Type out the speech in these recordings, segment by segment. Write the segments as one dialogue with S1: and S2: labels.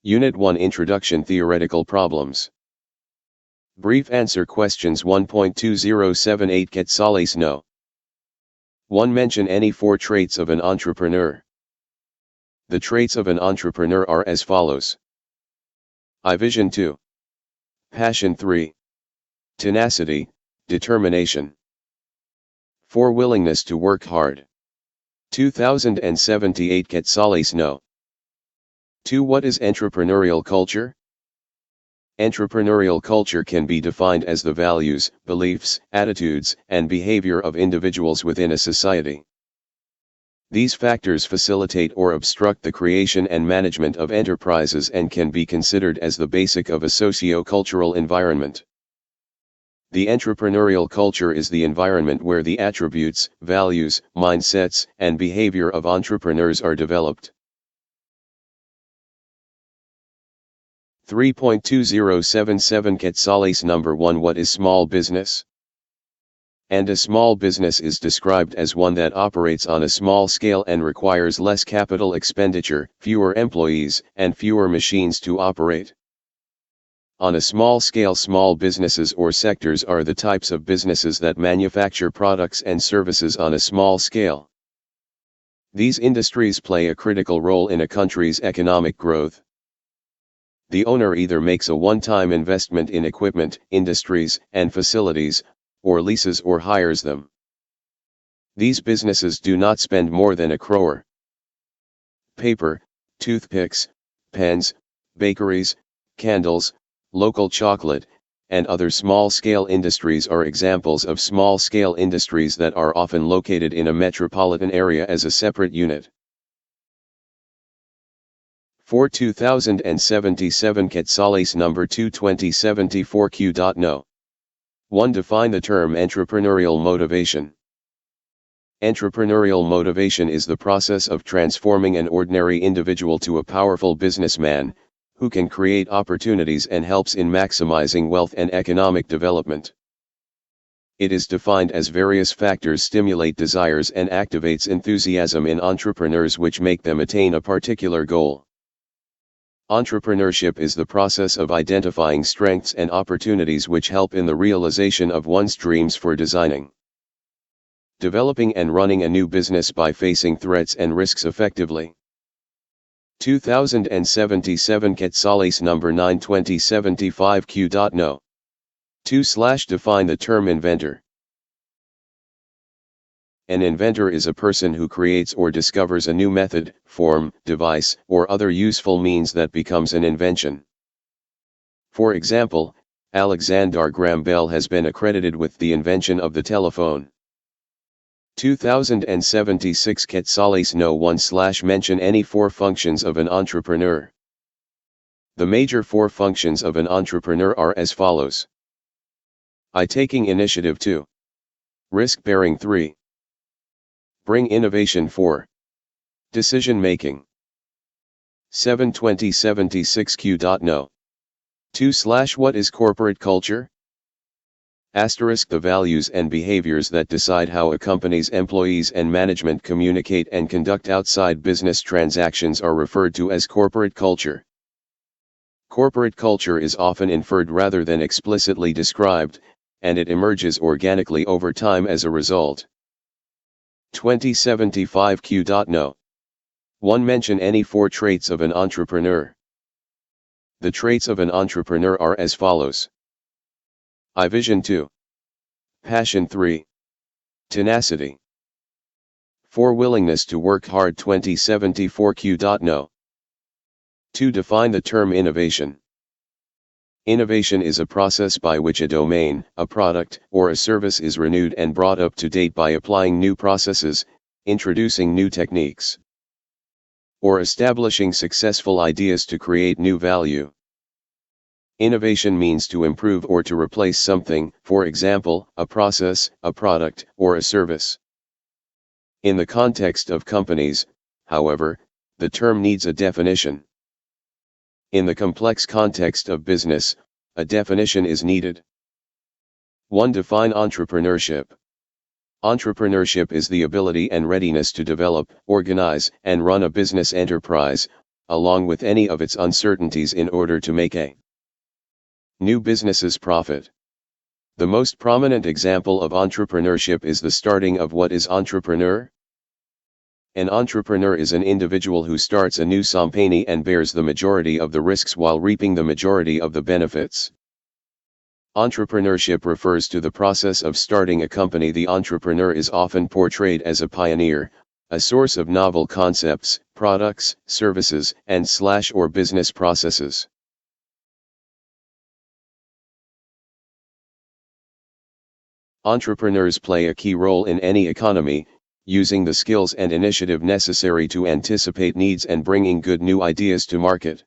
S1: Unit 1 Introduction Theoretical Problems. Brief answer questions 1.2078 Quetzales No. 1. Mention any 4 traits of an entrepreneur. The traits of an entrepreneur are as follows. Vision 2. Passion 3. Tenacity, determination. 4. Willingness to work hard. 2078 Quetzales No. 2. What is entrepreneurial culture? Entrepreneurial culture can be defined as the values, beliefs, attitudes, and behavior of individuals within a society. These factors facilitate or obstruct the creation and management of enterprises and can be considered as the basic of a socio-cultural environment. The entrepreneurial culture is the environment where the attributes, values, mindsets, and behavior of entrepreneurs are developed. 3.2077 Quetzales Number 1 What is small business? And a small business is described as one that operates on a small scale and requires less capital expenditure, fewer employees, and fewer machines to operate. On a small scale, small businesses or sectors are the types of businesses that manufacture products and services on a small scale. These industries play a critical role in a country's economic growth. The owner either makes a one-time investment in equipment, industries, and facilities, or leases or hires them. These businesses do not spend more than a crore. Paper, toothpicks, pens, bakeries, candles, local chocolate, and other small-scale industries are examples of small-scale industries that are often located in a metropolitan area as a separate unit. 4. 2077 Quetzales Number 2 2074 Q.No. 1. Define the term entrepreneurial motivation. Entrepreneurial motivation is the process of transforming an ordinary individual to a powerful businessman, who can create opportunities and helps in maximizing wealth and economic development. It is defined as various factors stimulate desires and activates enthusiasm in entrepreneurs which make them attain a particular goal. Entrepreneurship is the process of identifying strengths and opportunities which help in the realization of one's dreams for designing, developing and running a new business by facing threats and risks effectively. 2077 Quetzales Number 9 2075 Q.No. 2. Define the term inventor. An inventor is a person who creates or discovers a new method, form, device, or other useful means that becomes an invention. For example, Alexander Graham Bell has been accredited with the invention of the telephone. 2076 Quetzales No. 1 / Mention any 4 functions of an entrepreneur. The major 4 functions of an entrepreneur are as follows. Taking initiative 2. Risk-bearing 3. Bring innovation 4. Decision making. 7. 2076 Q.No. 2 / What is corporate culture? The values and behaviors that decide how a company's employees and management communicate and conduct outside business transactions are referred to as corporate culture. Corporate culture is often inferred rather than explicitly described, and it emerges organically over time as a result. 2075 Q.No. 1. Mention any 4 traits of an entrepreneur. The traits of an entrepreneur are as follows. Vision 2. Passion 3. Tenacity. 4. Willingness to work hard 2074 Q.No. 2. Define the term innovation. Innovation is a process by which a domain, a product, or a service is renewed and brought up to date by applying new processes, introducing new techniques, or establishing successful ideas to create new value. Innovation means to improve or to replace something, for example, a process, a product, or a service. In the context of companies, however, the term needs a definition. In the complex context of business, a definition is needed. 1. Define entrepreneurship. Entrepreneurship is the ability and readiness to develop, organize, and run a business enterprise, along with any of its uncertainties in order to make a new business's profit. The most prominent example of entrepreneurship is the starting of what is entrepreneur. An entrepreneur is an individual who starts a new company and bears the majority of the risks while reaping the majority of the benefits. Entrepreneurship refers to the process of starting a company. The entrepreneur is often portrayed as a pioneer, a source of novel concepts, products, services, and/or business processes. Entrepreneurs play a key role in any economy, using the skills and initiative necessary to anticipate needs and bringing good new ideas to market.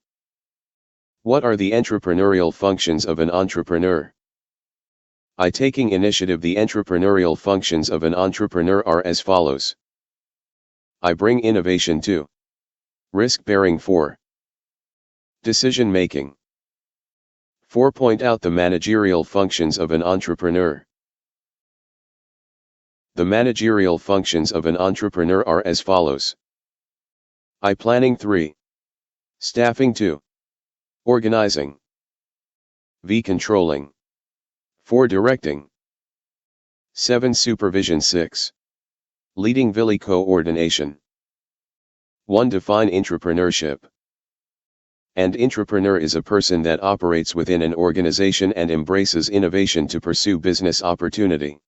S1: What are the entrepreneurial functions of an entrepreneur? Taking initiative. The entrepreneurial functions of an entrepreneur are as follows. Bring innovation to. Risk-bearing. 4. Decision-making. 4. Point out the managerial functions of an entrepreneur. The managerial functions of an entrepreneur are as follows. Planning. 3. Staffing. 2. Organizing. Controlling. 4. Directing. 7. Supervision. 6. Leading. Coordination. 1. Define entrepreneurship. An entrepreneur is a person that operates within an organization and embraces innovation to pursue business opportunity.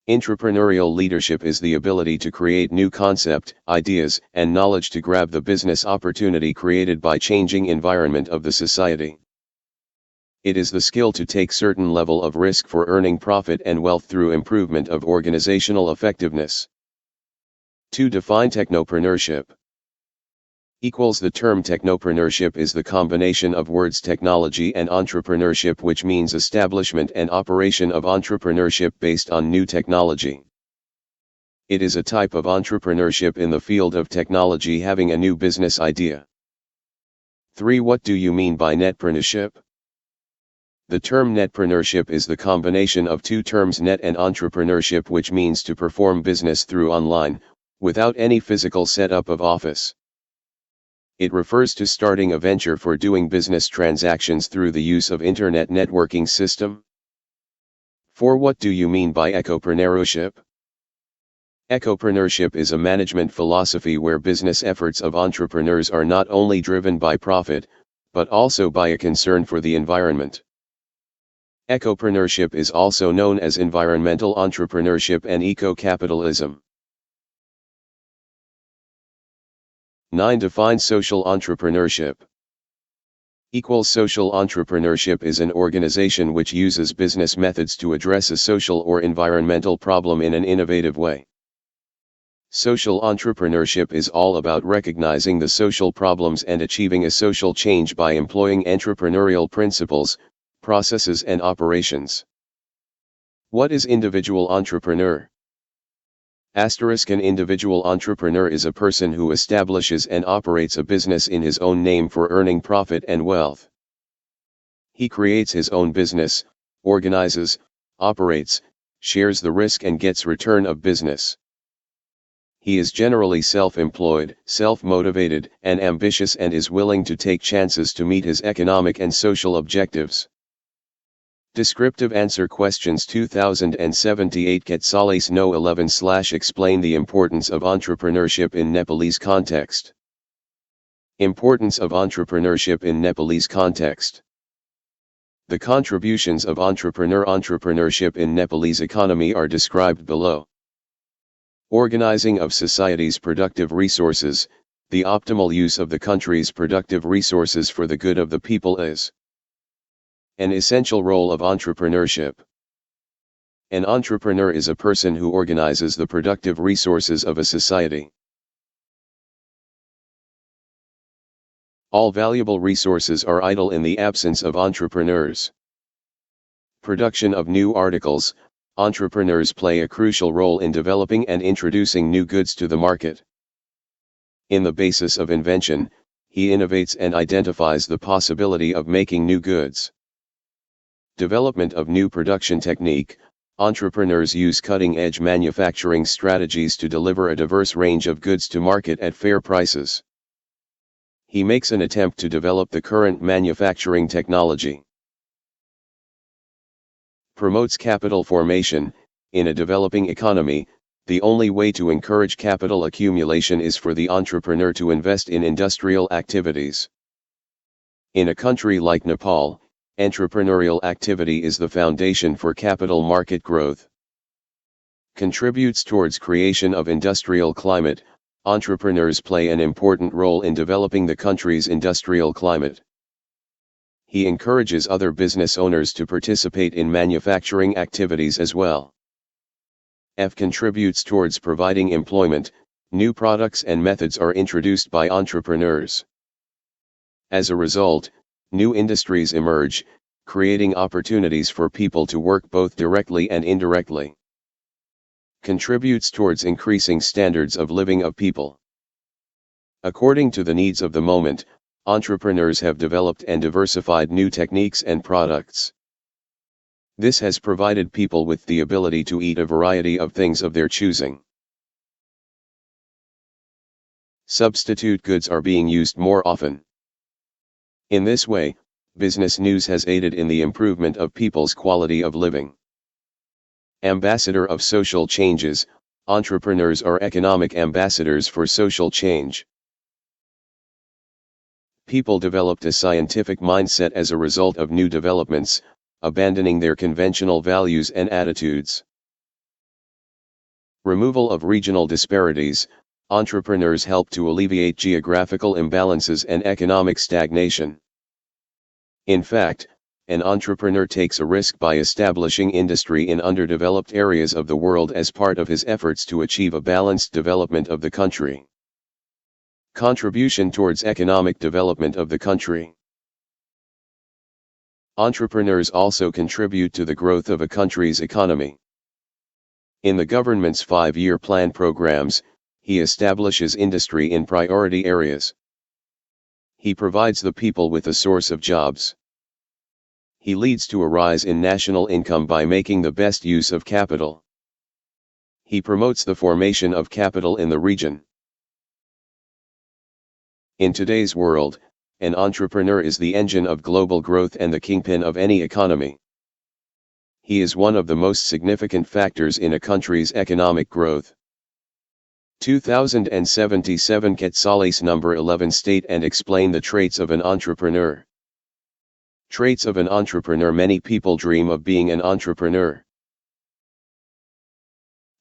S1: Entrepreneurial leadership is the ability to create new concept, ideas, and knowledge to grab the business opportunity created by changing environment of the society. It is the skill to take certain level of risk for earning profit and wealth through improvement of organizational effectiveness. 2. Define technopreneurship. The term technopreneurship is the combination of words technology and entrepreneurship, which means establishment and operation of entrepreneurship based on new technology. It is a type of entrepreneurship in the field of technology having a new business idea. 3. What do you mean by netpreneurship? The term netpreneurship is the combination of two terms, net and entrepreneurship, which means to perform business through online, without any physical setup of office. It refers to starting a venture for doing business transactions through the use of internet networking system. 4. What do you mean by ecopreneurship? Ecopreneurship is a management philosophy where business efforts of entrepreneurs are not only driven by profit, but also by a concern for the environment. Ecopreneurship is also known as environmental entrepreneurship and eco-capitalism. 9. Define social entrepreneurship. Social entrepreneurship is an organization which uses business methods to address a social or environmental problem in an innovative way. Social entrepreneurship is all about recognizing the social problems and achieving a social change by employing entrepreneurial principles, processes and operations. What is individual entrepreneur? An individual entrepreneur is a person who establishes and operates a business in his own name for earning profit and wealth. He creates his own business, organizes, operates, shares the risk and gets return of business. He is generally self-employed, self-motivated, and ambitious and is willing to take chances to meet his economic and social objectives. Descriptive answer questions 2078 Quetzales No 11/Explain the importance of entrepreneurship in Nepalese context. Importance of entrepreneurship in Nepalese context. The contributions of entrepreneurship in Nepalese economy are described below. Organizing of society's productive resources. The optimal use of the country's productive resources for the good of the people is an essential role of entrepreneurship. An entrepreneur is a person who organizes the productive resources of a society. All valuable resources are idle in the absence of entrepreneurs. Production of new articles. Entrepreneurs play a crucial role in developing and introducing new goods to the market. In the basis of invention, he innovates and identifies the possibility of making new goods. Development of new production technique. Entrepreneurs use cutting-edge manufacturing strategies to deliver a diverse range of goods to market at fair prices. He makes an attempt to develop the current manufacturing technology. Promotes capital formation. In a developing economy, the only way to encourage capital accumulation is for the entrepreneur to invest in industrial activities. In a country like Nepal, entrepreneurial activity is the foundation for capital market growth. Contributes towards creation of industrial climate. Entrepreneurs play an important role in developing the country's industrial climate. He encourages other business owners to participate in manufacturing activities as well. F. Contributes towards providing employment. New products and methods are introduced by entrepreneurs. As a result, new industries emerge, creating opportunities for people to work both directly and indirectly. Contributes towards increasing standards of living of people. According to the needs of the moment, entrepreneurs have developed and diversified new techniques and products. This has provided people with the ability to eat a variety of things of their choosing. Substitute goods are being used more often. In this way, business news has aided in the improvement of people's quality of living. Ambassador of social changes. Entrepreneurs are economic ambassadors for social change. People developed a scientific mindset as a result of new developments, abandoning their conventional values and attitudes. Removal of regional disparities. Entrepreneurs help to alleviate geographical imbalances and economic stagnation. In fact, an entrepreneur takes a risk by establishing industry in underdeveloped areas of the world as part of his efforts to achieve a balanced development of the country. Contribution towards economic development of the country. Entrepreneurs also contribute to the growth of a country's economy. In the government's 5-year plan programs, he establishes industry in priority areas. He provides the people with a source of jobs. He leads to a rise in national income by making the best use of capital. He promotes the formation of capital in the region. In today's world, an entrepreneur is the engine of global growth and the kingpin of any economy. He is one of the most significant factors in a country's economic growth. 2077 Quetzales number 11. State and explain the traits of an entrepreneur. Traits of an entrepreneur. Many people dream of being an entrepreneur.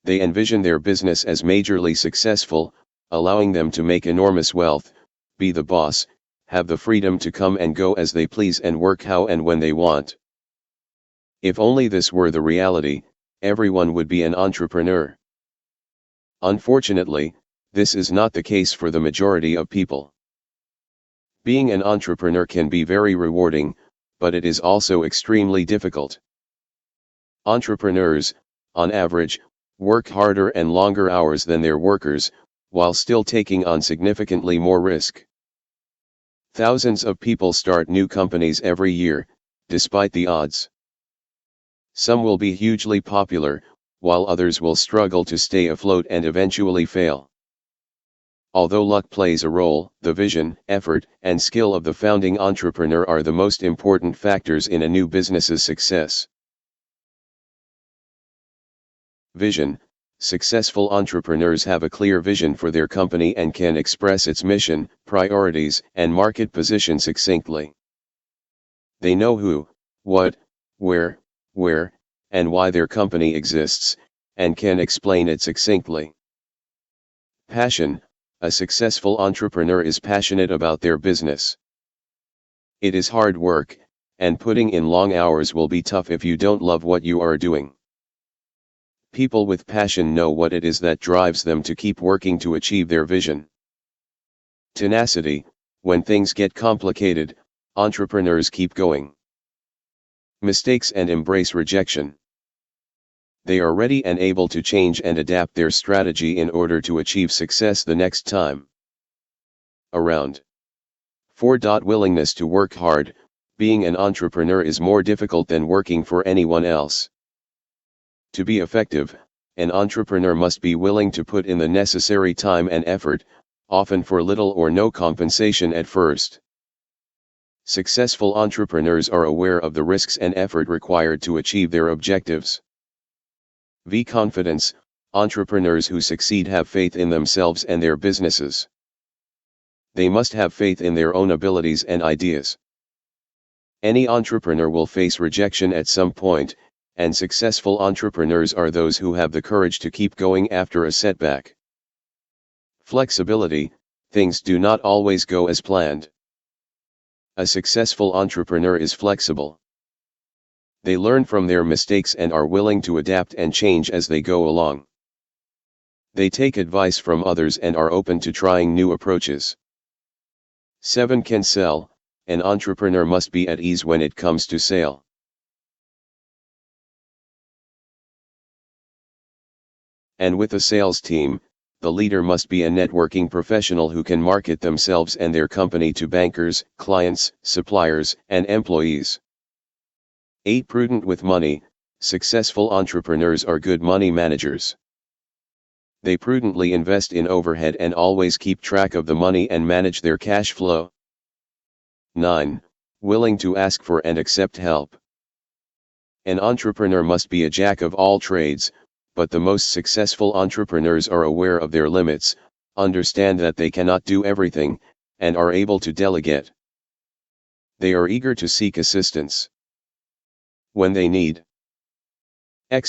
S1: They envision their business as majorly successful, allowing them to make enormous wealth, be the boss, have the freedom to come and go as they please and work how and when they want. If only this were the reality, everyone would be an entrepreneur. Unfortunately, this is not the case for the majority of people. Being an entrepreneur can be very rewarding, but it is also extremely difficult. Entrepreneurs, on average, work harder and longer hours than their workers, while still taking on significantly more risk. Thousands of people start new companies every year, despite the odds. Some will be hugely popular, while others will struggle to stay afloat and eventually fail. Although luck plays a role, the vision, effort, and skill of the founding entrepreneur are the most important factors in a new business's success. Vision. Successful entrepreneurs have a clear vision for their company and can express its mission, priorities, and market position succinctly. They know who, what, where, and why their company exists, and can explain it succinctly. Passion. A successful entrepreneur is passionate about their business. It is hard work, and putting in long hours will be tough if you don't love what you are doing. People with passion know what it is that drives them to keep working to achieve their vision. Tenacity. When things get complicated, entrepreneurs keep going. Mistakes and embrace rejection. They are ready and able to change and adapt their strategy in order to achieve success the next time around. 4. Willingness to work hard. Being an entrepreneur is more difficult than working for anyone else. To be effective, an entrepreneur must be willing to put in the necessary time and effort, often for little or no compensation at first. Successful entrepreneurs are aware of the risks and effort required to achieve their objectives. Confidence. Entrepreneurs who succeed have faith in themselves and their businesses. They must have faith in their own abilities and ideas. Any entrepreneur will face rejection at some point, and successful entrepreneurs are those who have the courage to keep going after a setback. Flexibility. Things do not always go as planned. A successful entrepreneur is flexible. They learn from their mistakes and are willing to adapt and change as they go along. They take advice from others and are open to trying new approaches. 7. Can sell. An entrepreneur must be at ease when it comes to sale. And with a sales team, the leader must be a networking professional who can market themselves and their company to bankers, clients, suppliers, and employees. 8. Prudent with money. Successful entrepreneurs are good money managers. They prudently invest in overhead and always keep track of the money and manage their cash flow. 9. Willing to ask for and accept help. An entrepreneur must be a jack of all trades, but the most successful entrepreneurs are aware of their limits, understand that they cannot do everything, and are able to delegate. They are eager to seek assistance when they need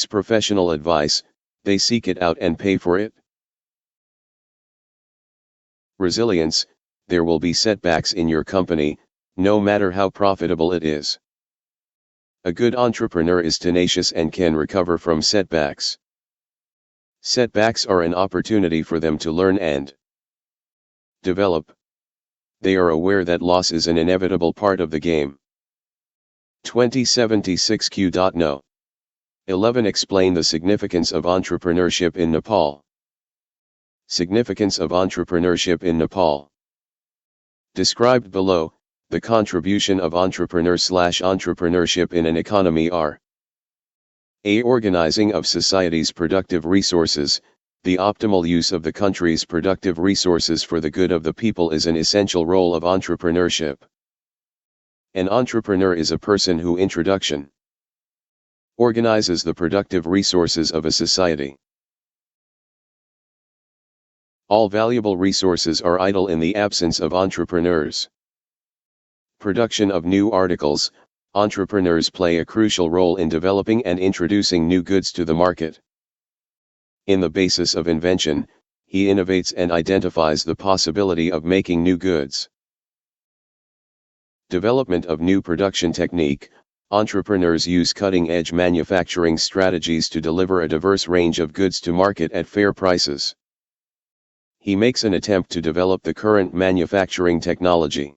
S1: professional advice, they seek it out and pay for it. Resilience. There will be setbacks in your company, no matter how profitable it is. A good entrepreneur is tenacious and can recover from setbacks. Setbacks are an opportunity for them to learn and develop. They are aware that loss is an inevitable part of the game. 2076Q.No. 11. Explain the significance of entrepreneurship in Nepal. Significance of entrepreneurship in Nepal. Described below, the contribution of entrepreneurship in an economy are: A. Organizing of society's productive resources. The optimal use of the country's productive resources for the good of the people is an essential role of entrepreneurship. An entrepreneur is a person who organizes the productive resources of a society. All valuable resources are idle in the absence of entrepreneurs. Production of new articles. Entrepreneurs play a crucial role in developing and introducing new goods to the market. In the basis of invention, he innovates and identifies the possibility of making new goods. Development of new production technique. Entrepreneurs use cutting-edge manufacturing strategies to deliver a diverse range of goods to market at fair prices. He makes an attempt to develop the current manufacturing technology.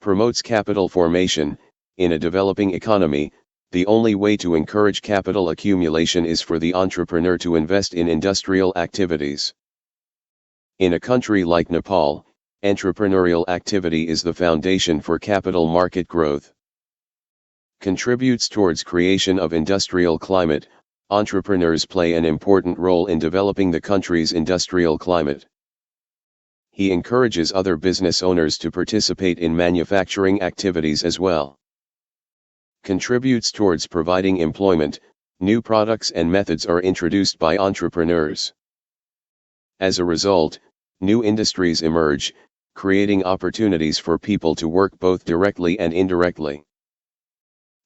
S1: Promotes capital formation. In a developing economy, the only way to encourage capital accumulation is for the entrepreneur to invest in industrial activities. In a country like Nepal, entrepreneurial activity is the foundation for capital market growth. Contributes towards creation of industrial climate. Entrepreneurs play an important role in developing the country's industrial climate. He encourages other business owners to participate in manufacturing activities as well. Contributes towards providing employment. New products and methods are introduced by entrepreneurs. As a result, new industries emerge, creating opportunities for people to work both directly and indirectly.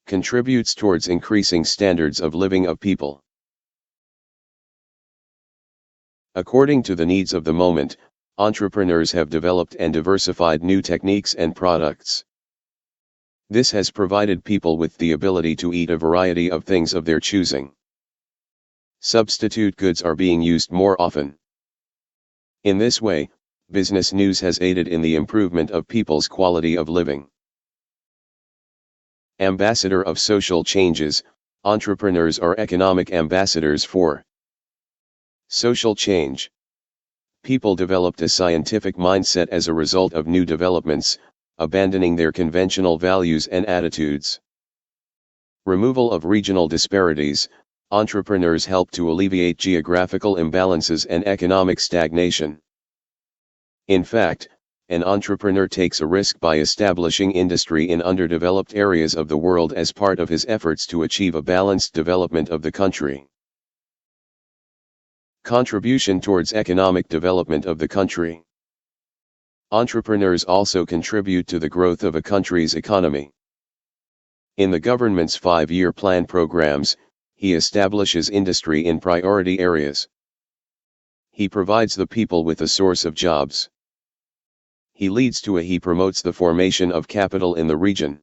S1: Contributes towards increasing standards of living of people. According to the needs of the moment, entrepreneurs have developed and diversified new techniques and products. This has provided people with the ability to eat a variety of things of their choosing. Substitute goods are being used more often. In this way, business news has aided in the improvement of people's quality of living. Ambassador of social changes. Entrepreneurs are economic ambassadors for social change. People developed a scientific mindset as a result of new developments, abandoning their conventional values and attitudes. Removal of regional disparities. Entrepreneurs help to alleviate geographical imbalances and economic stagnation. In fact, an entrepreneur takes a risk by establishing industry in underdeveloped areas of the world as part of his efforts to achieve a balanced development of the country. Contribution towards economic development of the country. Entrepreneurs also contribute to the growth of a country's economy. In the government's 5-year plan programs, he establishes industry in priority areas. He provides the people with a source of jobs. He promotes the formation of capital in the region.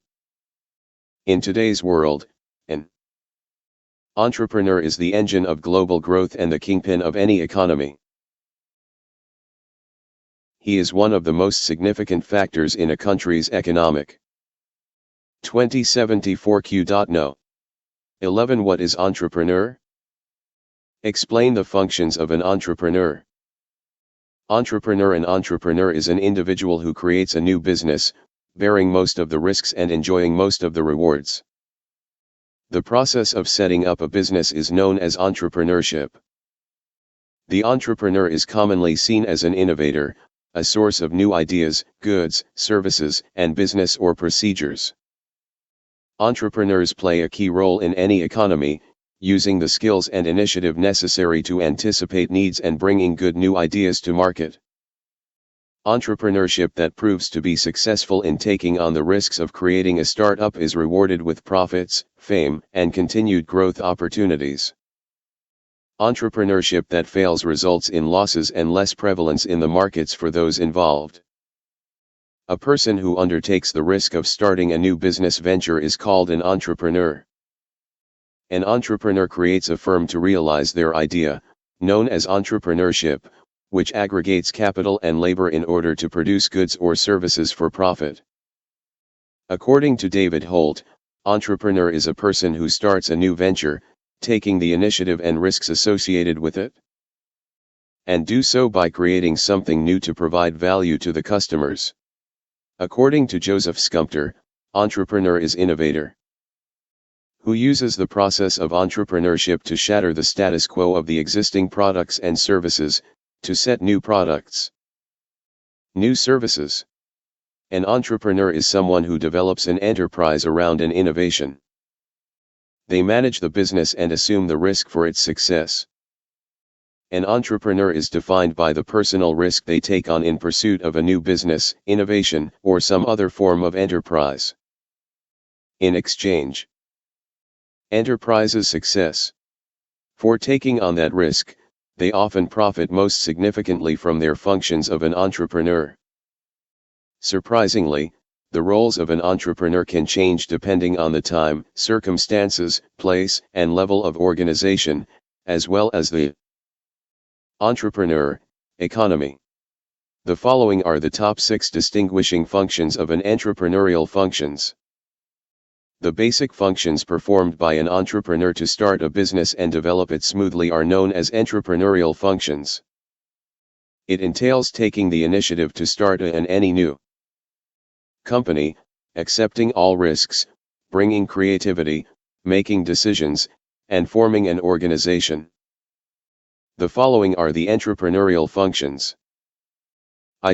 S1: In today's world, an entrepreneur is the engine of global growth and the kingpin of any economy. He is one of the most significant factors in a country's economic. 2074Q.No. 11 What is entrepreneur? Explain the functions of an entrepreneur. An entrepreneur is an individual who creates a new business, bearing most of the risks and enjoying most of the rewards. The process of setting up a business is known as entrepreneurship. The entrepreneur is commonly seen as an innovator, a source of new ideas, goods, services, and business or procedures. Entrepreneurs play a key role in any economy, using the skills and initiative necessary to anticipate needs and bringing good new ideas to market. Entrepreneurship that proves to be successful in taking on the risks of creating a startup is rewarded with profits, fame, and continued growth opportunities. Entrepreneurship that fails results in losses and less prevalence in the markets for those involved. A person who undertakes the risk of starting a new business venture is called an entrepreneur. An entrepreneur creates a firm to realize their idea, known as entrepreneurship, which aggregates capital and labor in order to produce goods or services for profit. According to David Holt, entrepreneur is a person who starts a new venture, taking the initiative and risks associated with it, and do so by creating something new to provide value to the customers. According to Joseph Scumpter, entrepreneur is innovator who uses the process of entrepreneurship to shatter the status quo of the existing products and services, to set new products, new services. An entrepreneur is someone who develops an enterprise around an innovation. They manage the business and assume the risk for its success. An entrepreneur is defined by the personal risk they take on in pursuit of a new business, innovation, or some other form of enterprise. In exchange, enterprise's success. For taking on that risk, they often profit most significantly from their functions of an entrepreneur. Surprisingly, the roles of an entrepreneur can change depending on the time, circumstances, place, and level of organization, as well as the entrepreneur economy. The following are the top 6 distinguishing functions of an entrepreneurial functions. The basic functions performed by an entrepreneur to start a business and develop it smoothly are known as entrepreneurial functions. It entails taking the initiative to start any new company, accepting all risks, bringing creativity, making decisions, and forming an organization. The following are the entrepreneurial functions.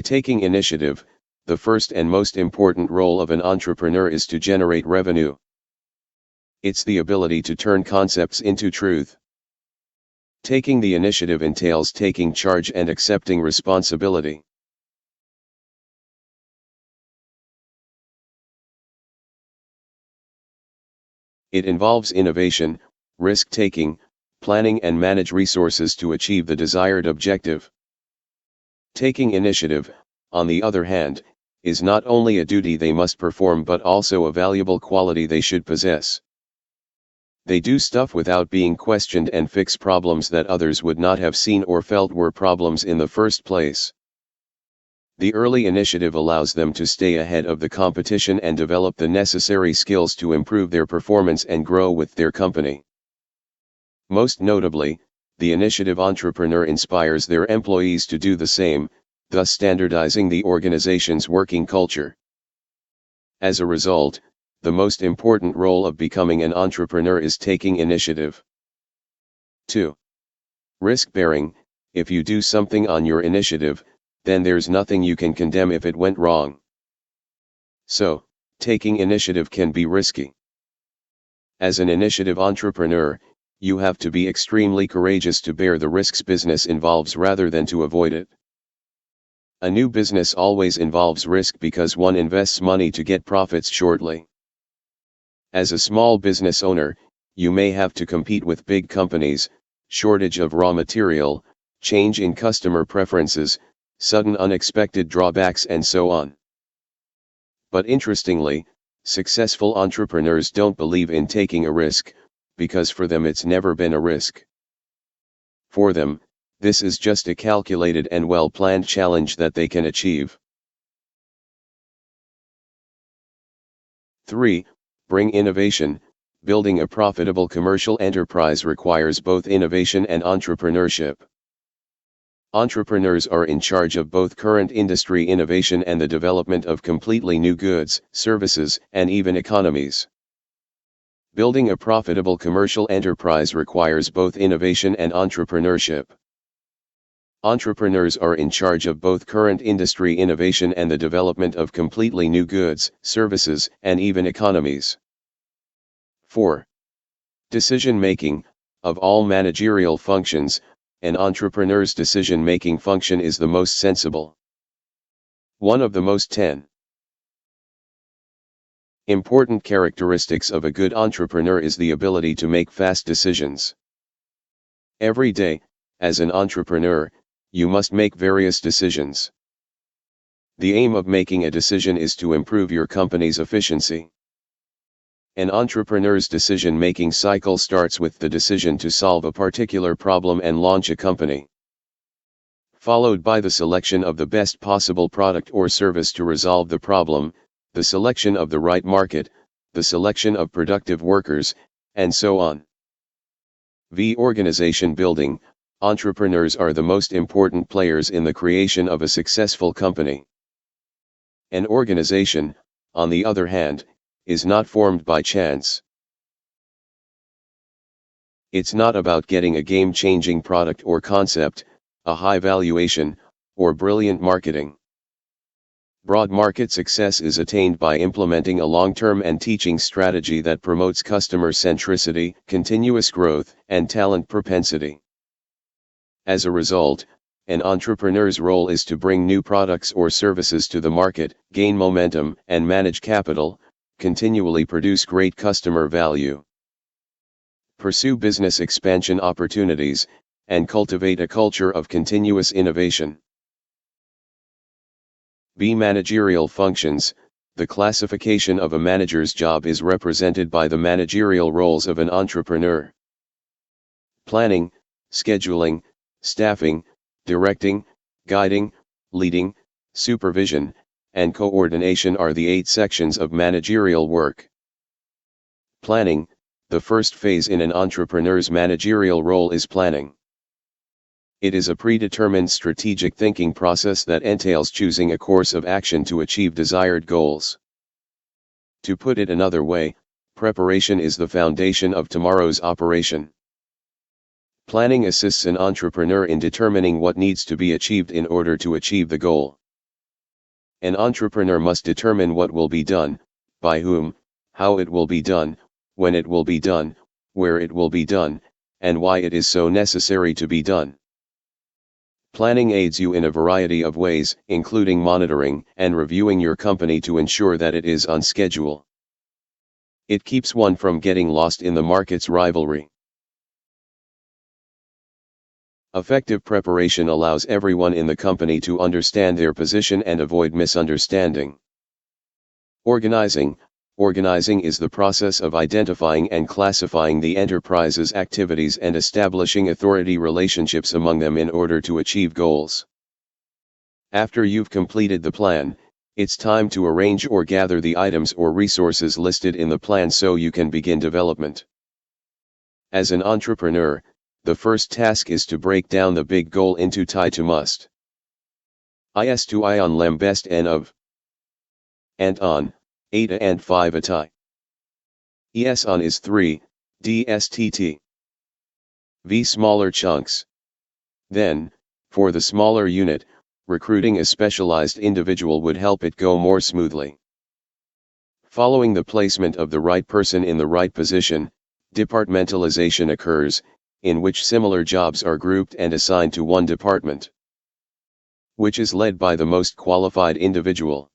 S1: Taking initiative. The first and most important role of an entrepreneur is to generate revenue. It's the ability to turn concepts into truth. Taking the initiative entails taking charge and accepting responsibility. It involves innovation, risk-taking, planning and manage resources to achieve the desired objective. Taking initiative, on the other hand, is not only a duty they must perform but also a valuable quality they should possess. They do stuff without being questioned and fix problems that others would not have seen or felt were problems in the first place. The early initiative allows them to stay ahead of the competition and develop the necessary skills to improve their performance and grow with their company. Most notably, the initiative entrepreneur inspires their employees to do the same, thus standardizing the organization's working culture. As a result, the most important role of becoming an entrepreneur is taking initiative. 2. Risk bearing. If you do something on your initiative, then there's nothing you can condemn if it went wrong. So, taking initiative can be risky. As an initiative entrepreneur, you have to be extremely courageous to bear the risks business involves rather than to avoid it. A new business always involves risk because one invests money to get profits shortly. As a small business owner, you may have to compete with big companies, shortage of raw material, change in customer preferences, sudden unexpected drawbacks and so on. But interestingly, successful entrepreneurs don't believe in taking a risk, because for them it's never been a risk. For them, this is just a calculated and well-planned challenge that they can achieve. 3. Bring innovation. Building a profitable commercial enterprise requires both innovation and entrepreneurship. Entrepreneurs are in charge of both current industry innovation and the development of completely new goods, services, and even economies. Building a profitable commercial enterprise requires both innovation and entrepreneurship. Entrepreneurs are in charge of both current industry innovation and the development of completely new goods, services, and even economies. 4. Decision making. Of all managerial functions, an entrepreneur's decision-making function is the most sensible. One of the most 10 important characteristics of a good entrepreneur is the ability to make fast decisions. Every day, as an entrepreneur, you must make various decisions. The aim of making a decision is to improve your company's efficiency. An entrepreneur's decision-making cycle starts with the decision to solve a particular problem and launch a company, followed by the selection of the best possible product or service to resolve the problem, the selection of the right market, the selection of productive workers, and so on. Organization building. Entrepreneurs are the most important players in the creation of a successful company. An organization, on the other hand, is not formed by chance. It's not about getting a game-changing product or concept, a high valuation, or brilliant marketing. Broad market success is attained by implementing a long-term and teaching strategy that promotes customer centricity, continuous growth, and talent propensity. As a result, an entrepreneur's role is to bring new products or services to the market, gain momentum, and manage capital, continually produce great customer value, pursue business expansion opportunities, and cultivate a culture of continuous innovation. Managerial functions. The classification of a manager's job is represented by the managerial roles of an entrepreneur. Planning, scheduling, staffing, directing, guiding, leading, supervision, and coordination are the 8 sections of managerial work. Planning. The first phase in an entrepreneur's managerial role is planning. It is a predetermined strategic thinking process that entails choosing a course of action to achieve desired goals. To put it another way, preparation is the foundation of tomorrow's operation. Planning assists an entrepreneur in determining what needs to be achieved in order to achieve the goal. An entrepreneur must determine what will be done, by whom, how it will be done, when it will be done, where it will be done, and why it is so necessary to be done. Planning aids you in a variety of ways, including monitoring and reviewing your company to ensure that it is on schedule. It keeps one from getting lost in the market's rivalry. Effective preparation allows everyone in the company to understand their position and avoid misunderstanding. Organizing. Organizing is the process of identifying and classifying the enterprise's activities and establishing authority relationships among them in order to achieve goals. After you've completed the plan, it's time to arrange or gather the items or resources listed in the plan so you can begin development. As an entrepreneur, the first task is to break down the big goal into tie to must. Is to I on lem best n of and on, 8 and 5 a tie. Es on is 3, dst. v. Smaller chunks. Then, for the smaller unit, recruiting a specialized individual would help it go more smoothly. Following the placement of the right person in the right position, departmentalization occurs, in which similar jobs are grouped and assigned to one department, which is led by the most qualified individual.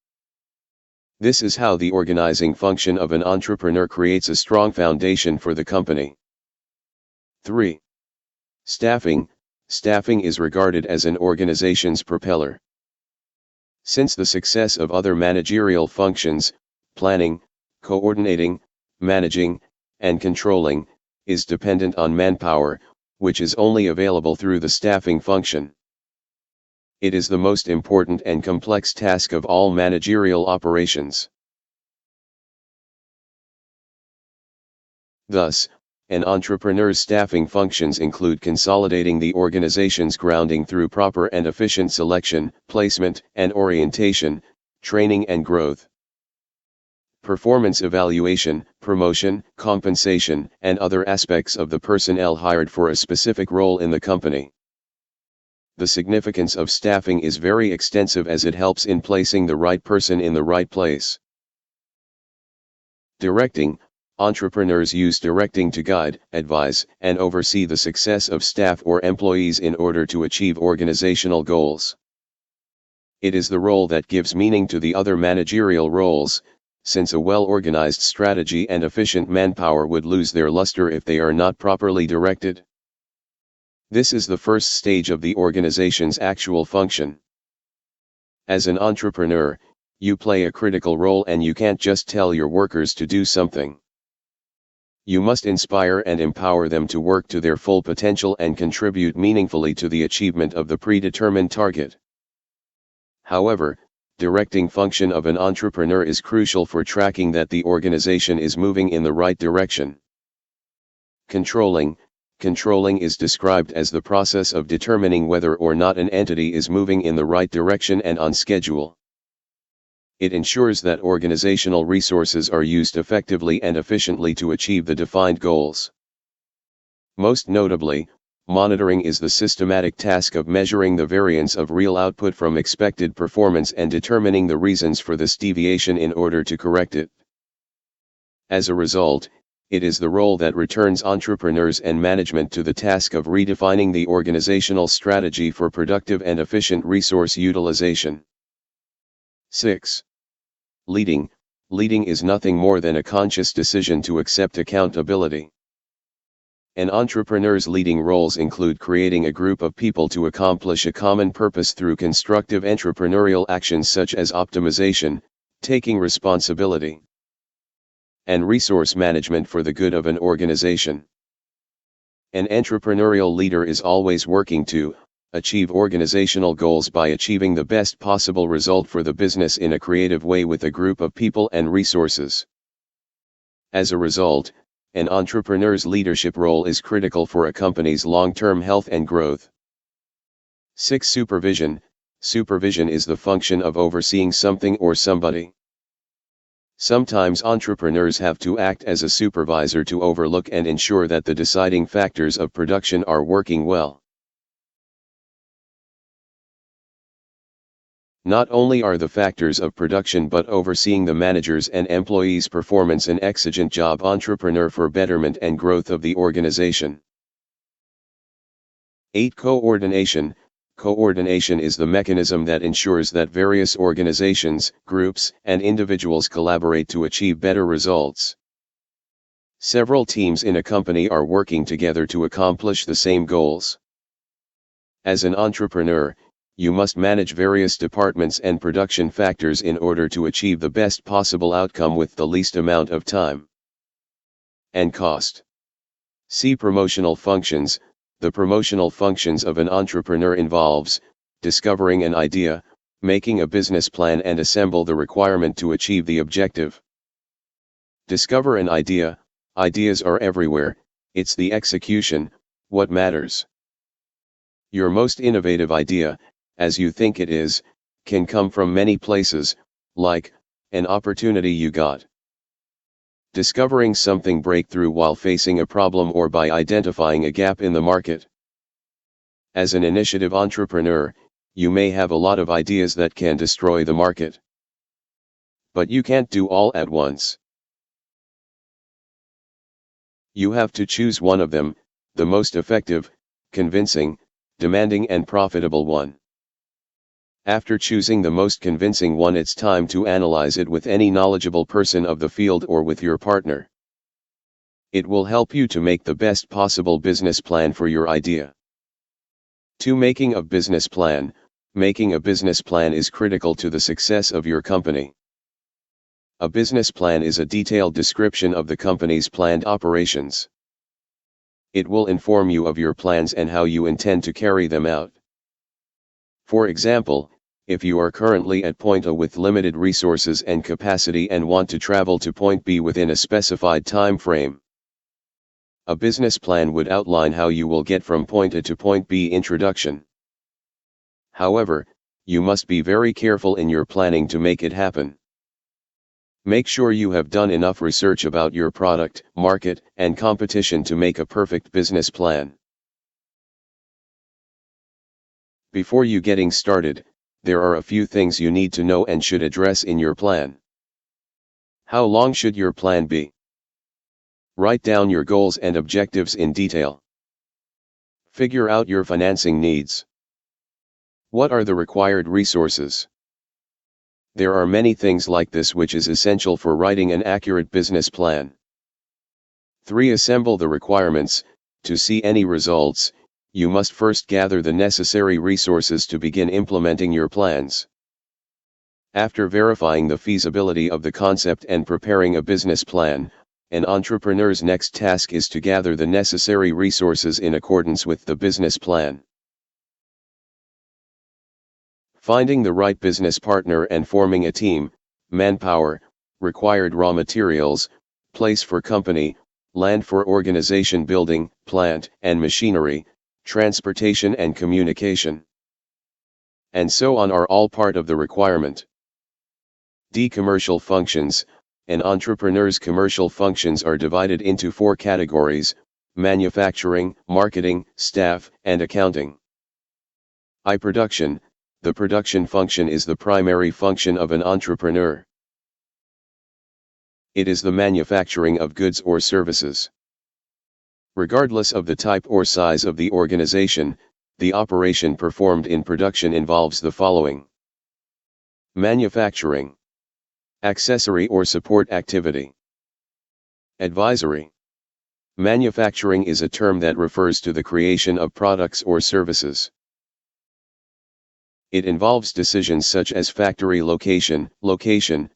S1: This is how the organizing function of an entrepreneur creates a strong foundation for the company. 3. Staffing. Staffing is regarded as an organization's propeller. Since the success of other managerial functions, planning, coordinating, managing, and controlling, is dependent on manpower, which is only available through the staffing function. It is the most important and complex task of all managerial operations. Thus, an entrepreneur's staffing functions include consolidating the organization's grounding through proper and efficient selection, placement and orientation, training and growth, performance evaluation, promotion, compensation, and other aspects of the personnel hired for a specific role in the company. The significance of staffing is very extensive as it helps in placing the right person in the right place. Directing. Entrepreneurs use directing to guide, advise, and oversee the success of staff or employees in order to achieve organizational goals. It is the role that gives meaning to the other managerial roles, since a well-organized strategy and efficient manpower would lose their luster if they are not properly directed. This is the first stage of the organization's actual function. As an entrepreneur, you play a critical role and you can't just tell your workers to do something. You must inspire and empower them to work to their full potential and contribute meaningfully to the achievement of the predetermined target. However, directing function of an entrepreneur is crucial for tracking that the organization is moving in the right direction. Controlling. Controlling is described as the process of determining whether or not an entity is moving in the right direction and on schedule. It ensures that organizational resources are used effectively and efficiently to achieve the defined goals. Most notably, monitoring is the systematic task of measuring the variance of real output from expected performance and determining the reasons for this deviation in order to correct it. As a result, it is the role that returns entrepreneurs and management to the task of redefining the organizational strategy for productive and efficient resource utilization. 6. Leading. Leading is nothing more than a conscious decision to accept accountability. An entrepreneur's leading roles include creating a group of people to accomplish a common purpose through constructive entrepreneurial actions such as optimization, taking responsibility, and resource management for the good of an organization. An entrepreneurial leader is always working to achieve organizational goals by achieving the best possible result for the business in a creative way with a group of people and resources. As a result, an entrepreneur's leadership role is critical for a company's long-term health and growth. 6. Supervision. Supervision is the function of overseeing something or somebody. Sometimes entrepreneurs have to act as a supervisor to overlook and ensure that the deciding factors of production are working well. Not only are the factors of production but overseeing the managers' and employees' performance an exigent job entrepreneur for betterment and growth of the organization. 8. Coordination. Coordination is the mechanism that ensures that various organizations, groups, and individuals collaborate to achieve better results. Several teams in a company are working together to accomplish the same goals. As an entrepreneur, you must manage various departments and production factors in order to achieve the best possible outcome with the least amount of time and cost. See promotional functions. The promotional functions of an entrepreneur involves discovering an idea, making a business plan and assemble the requirement to achieve the objective. Discover an idea. Ideas are everywhere, it's the execution, what matters. Your most innovative idea, as you think it is, can come from many places, like an opportunity you got. discovering something breakthrough while facing a problem or by identifying a gap in the market. As an initiative entrepreneur, you may have a lot of ideas that can destroy the market. But you can't do all at once. You have to choose one of them, the most effective, convincing, demanding and profitable one. After choosing the most convincing one, it's time to analyze it with any knowledgeable person of the field or with your partner. It will help you to make the best possible business plan for your idea. To making a business plan, making a business plan is critical to the success of your company. A business plan is a detailed description of the company's planned operations. It will inform you of your plans and how you intend to carry them out. For example, if you are currently at point A with limited resources and capacity and want to travel to point B within a specified time frame, a business plan would outline how you will get from point A to point B. Introduction. However, you must be very careful in your planning to make it happen. Make sure you have done enough research about your product, market, and competition to make a perfect business plan. Before you getting started, there are a few things you need to know and should address in your plan. How long should your plan be? Write down your goals and objectives in detail. Figure out your financing needs. What are the required resources? There are many things like this which is essential for writing an accurate business plan. 3. Assemble the requirements. To see any results, you must first gather the necessary resources to begin implementing your plans. After verifying the feasibility of the concept and preparing a business plan, an entrepreneur's next task is to gather the necessary resources in accordance with the business plan. Finding the right business partner and forming a team, manpower, required raw materials, place for company, land for organization building, plant and machinery, transportation and communication, and so on are all part of the requirement. D. Commercial functions. An entrepreneur's commercial functions are divided into 4 categories: manufacturing, marketing, staff, and accounting. I. Production. The production function is the primary function of an entrepreneur. It is the manufacturing of goods or services. Regardless of the type or size of the organization, the operation performed in production involves the following: manufacturing, accessory or support activity, advisory. Manufacturing is a term that refers to the creation of products or services. It involves decisions such as factory location,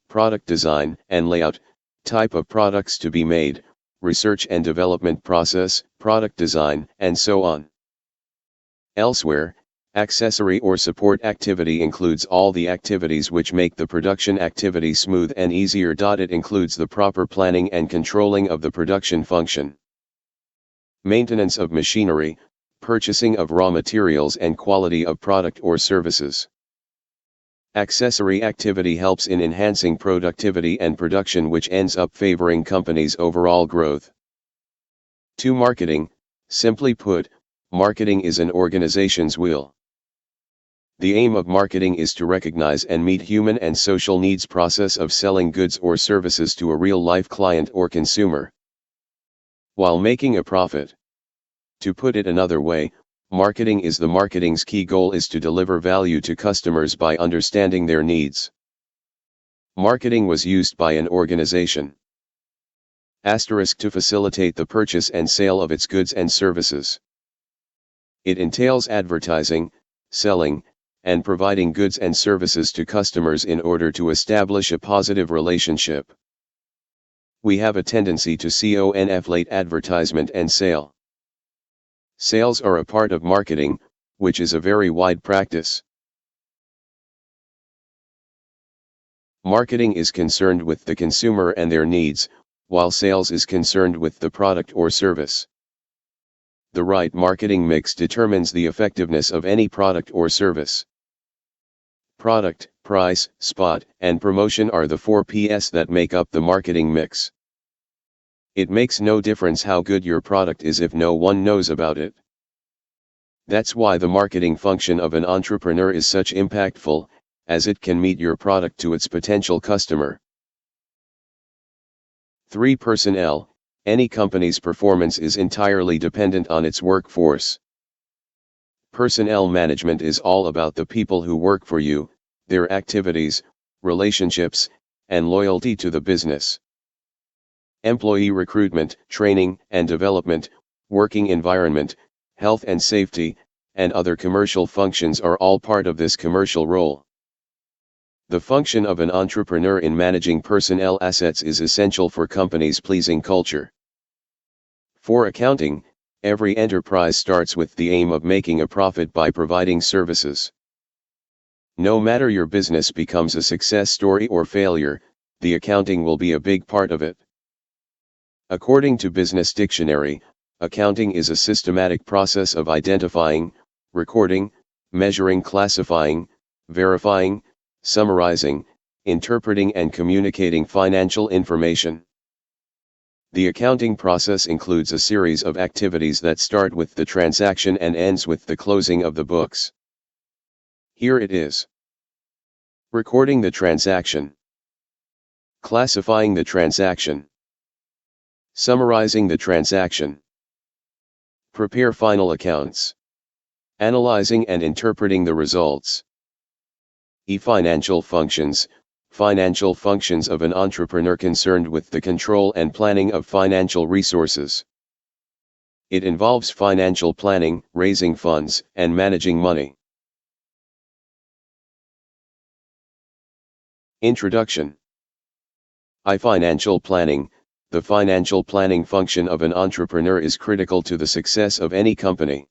S1: product design and layout, type of products to be made, research and development process, product design, and so on. Elsewhere, accessory or support activity includes all the activities which make the production activity smooth and easier. It includes the proper planning and controlling of the production function, maintenance of machinery, purchasing of raw materials and quality of product or services. Accessory activity helps in enhancing productivity and production, which ends up favoring companies' overall growth. 2. Marketing. Simply put, marketing is an organization's wheel. The aim of marketing is to recognize and meet human and social needs process of selling goods or services to a real-life client or consumer, while making a profit. To put it another way, marketing's key goal is to deliver value to customers by understanding their needs. Marketing was used by an organization to facilitate the purchase and sale of its goods and services. It entails advertising, selling, and providing goods and services to customers in order to establish a positive relationship. We have a tendency to conflate advertisement and sale. Sales are a part of marketing, which is a very wide practice. Marketing is concerned with the consumer and their needs, while sales is concerned with the product or service. The right marketing mix determines the effectiveness of any product or service. Product, price, spot, and promotion are the 4 Ps that make up the marketing mix. It makes no difference how good your product is if no one knows about it. That's why the marketing function of an entrepreneur is such impactful, as it can meet your product to its potential customer. 3. Personnel. Any company's performance is entirely dependent on its workforce. Personnel management is all about the people who work for you, their activities, relationships, and loyalty to the business. Employee recruitment, training and development, working environment, health and safety, and other commercial functions are all part of this commercial role. The function of an entrepreneur in managing personnel assets is essential for companies' pleasing culture. For accounting, every enterprise starts with the aim of making a profit by providing services. No matter your business becomes a success story or failure, the accounting will be a big part of it. According to Business Dictionary, accounting is a systematic process of identifying, recording, measuring, classifying, verifying, summarizing, interpreting and communicating financial information. The accounting process includes a series of activities that start with the transaction and ends with the closing of the books. Here it is. Recording the transaction. Classifying the transaction. Summarizing the transaction. Prepare final accounts. Analyzing and interpreting the results. Financial functions. Financial functions of an entrepreneur concerned with the control and planning of financial resources. It involves financial planning, raising funds, and managing money. Introduction. Financial planning. The financial planning function of an entrepreneur is critical to the success of any company.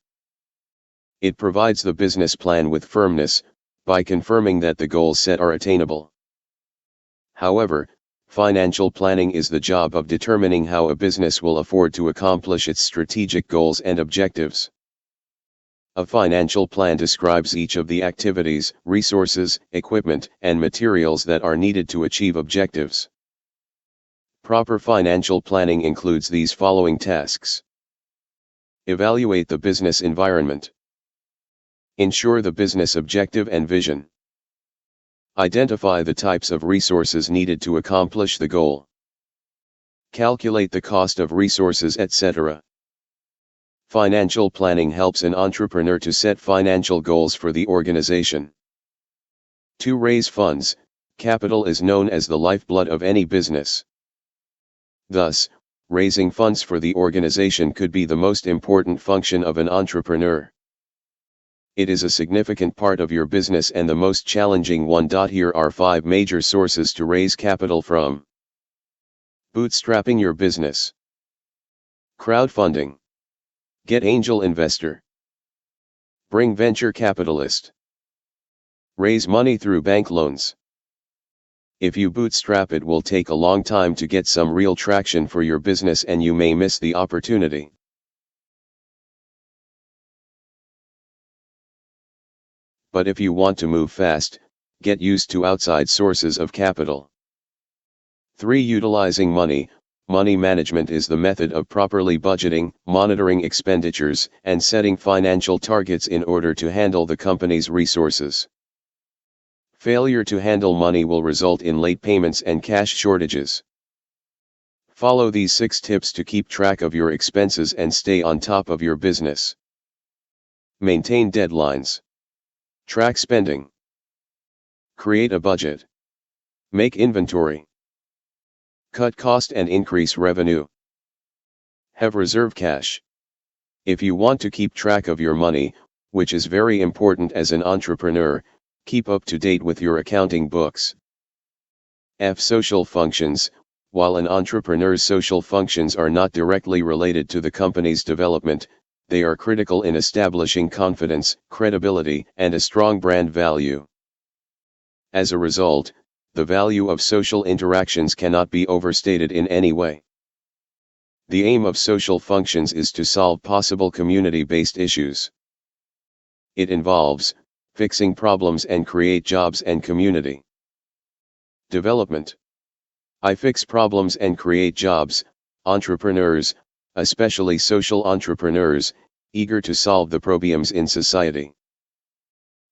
S1: It provides the business plan with firmness, by confirming that the goals set are attainable. However, financial planning is the job of determining how a business will afford to accomplish its strategic goals and objectives. A financial plan describes each of the activities, resources, equipment, and materials that are needed to achieve objectives. Proper financial planning includes these following tasks. Evaluate the business environment. Ensure the business objective and vision. Identify the types of resources needed to accomplish the goal. Calculate the cost of resources, etc. Financial planning helps an entrepreneur to set financial goals for the organization. To raise funds, capital is known as the lifeblood of any business. Thus, raising funds for the organization could be the most important function of an entrepreneur. It is a significant part of your business and the most challenging one. Here are 5 major sources to raise capital from. Bootstrapping your business. Crowdfunding. Get angel investor. Bring venture capitalist. Raise money through bank loans. If you bootstrap, it will take a long time to get some real traction for your business and you may miss the opportunity. But if you want to move fast, get used to outside sources of capital. 3. Utilizing money. Money management is the method of properly budgeting, monitoring expenditures, and setting financial targets in order to handle the company's resources. Failure to handle money will result in late payments and cash shortages. Follow these 6 tips to keep track of your expenses and stay on top of your business. Maintain deadlines. Track spending. Create a budget. Make inventory. Cut cost and increase revenue. Have reserve cash. If you want to keep track of your money, which is very important as an entrepreneur, keep up to date with your accounting books. Social functions. While an entrepreneur's social functions are not directly related to the company's development, they are critical in establishing confidence, credibility, and a strong brand value. As a result, the value of social interactions cannot be overstated in any way. The aim of social functions is to solve possible community-based issues. It involves fixing problems and create jobs and community. Development. I fix problems and create jobs. entrepreneurs, especially social entrepreneurs, eager to solve the problems in society.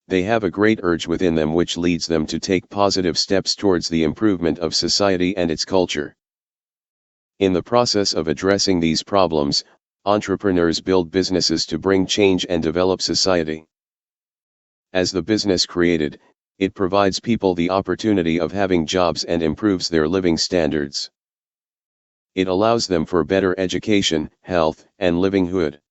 S1: They have a great urge within them which leads them to take positive steps towards the improvement of society and its culture. In the process of addressing these problems, entrepreneurs build businesses to bring change and develop society. As the business created, it provides people the opportunity of having jobs and improves their living standards. It allows them for better education, health, and livelihood.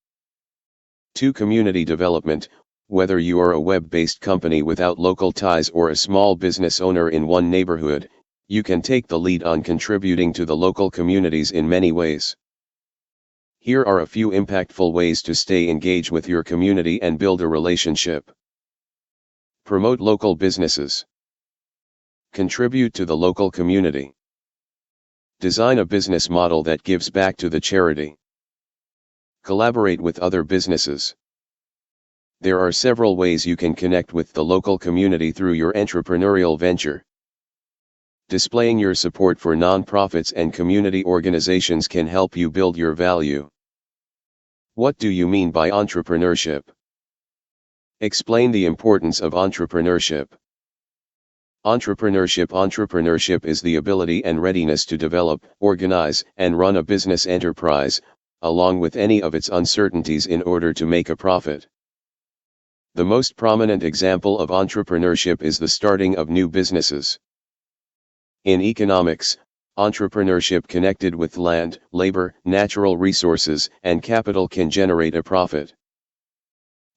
S1: 2. Community development. Whether you are a web-based company without local ties or a small business owner in one neighborhood, you can take the lead on contributing to the local communities in many ways. Here are a few impactful ways to stay engaged with your community and build a relationship. Promote local businesses. Contribute to the local community. Design a business model that gives back to the charity. Collaborate with other businesses. There are several ways you can connect with the local community through your entrepreneurial venture. Displaying your support for nonprofits and community organizations can help you build your value. What do you mean by entrepreneurship? Explain the importance of entrepreneurship. Entrepreneurship is the ability and readiness to develop, organize, and run a business enterprise, along with any of its uncertainties in order to make a profit. The most prominent example of entrepreneurship is the starting of new businesses. In economics, entrepreneurship connected with land, labor, natural resources, and capital can generate a profit.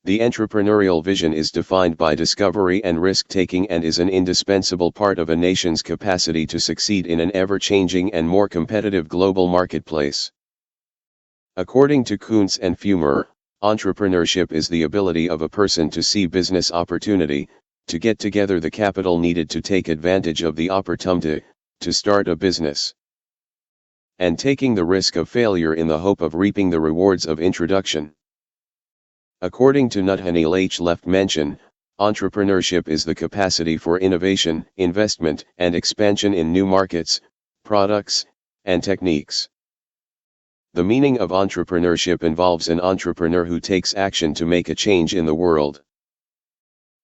S1: The entrepreneurial vision is defined by discovery and risk-taking and is an indispensable part of a nation's capacity to succeed in an ever-changing and more competitive global marketplace. According to Kuntz and Fumer, entrepreneurship is the ability of a person to see business opportunity, to get together the capital needed to take advantage of the opportunity, to start a business, and taking the risk of failure in the hope of reaping the rewards of introduction. According to Nathaniel H. Leftmenschen, entrepreneurship is the capacity for innovation, investment, and expansion in new markets, products, and techniques. The meaning of entrepreneurship involves an entrepreneur who takes action to make a change in the world.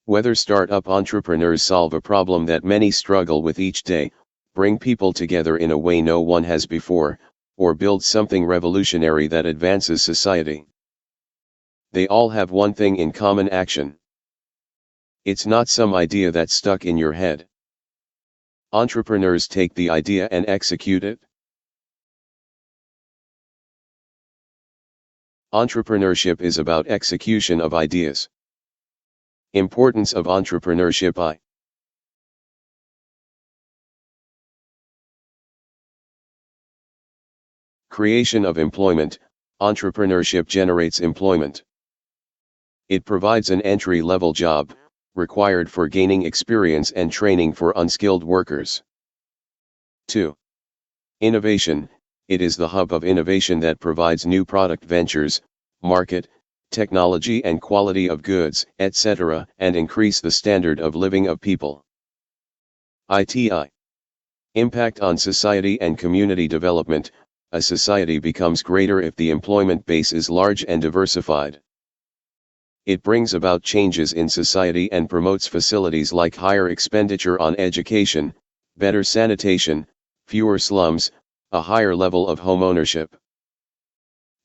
S1: Whether startup entrepreneurs solve a problem that many struggle with each day, bring people together in a way no one has before, or build something revolutionary that advances society, they all have one thing in common: action. It's not some idea that's stuck in your head. Entrepreneurs take the idea and execute it. Entrepreneurship is about execution of ideas. Importance of entrepreneurship. Creation of employment. Entrepreneurship generates employment. It provides an entry-level job, required for gaining experience and training for unskilled workers. 2. Innovation. It is the hub of innovation that provides new product ventures, market, technology and quality of goods, etc., and increase the standard of living of people. ITI. Impact on society and community development. A society becomes greater if the employment base is large and diversified. It brings about changes in society and promotes facilities like higher expenditure on education, better sanitation, fewer slums, a higher level of home ownership.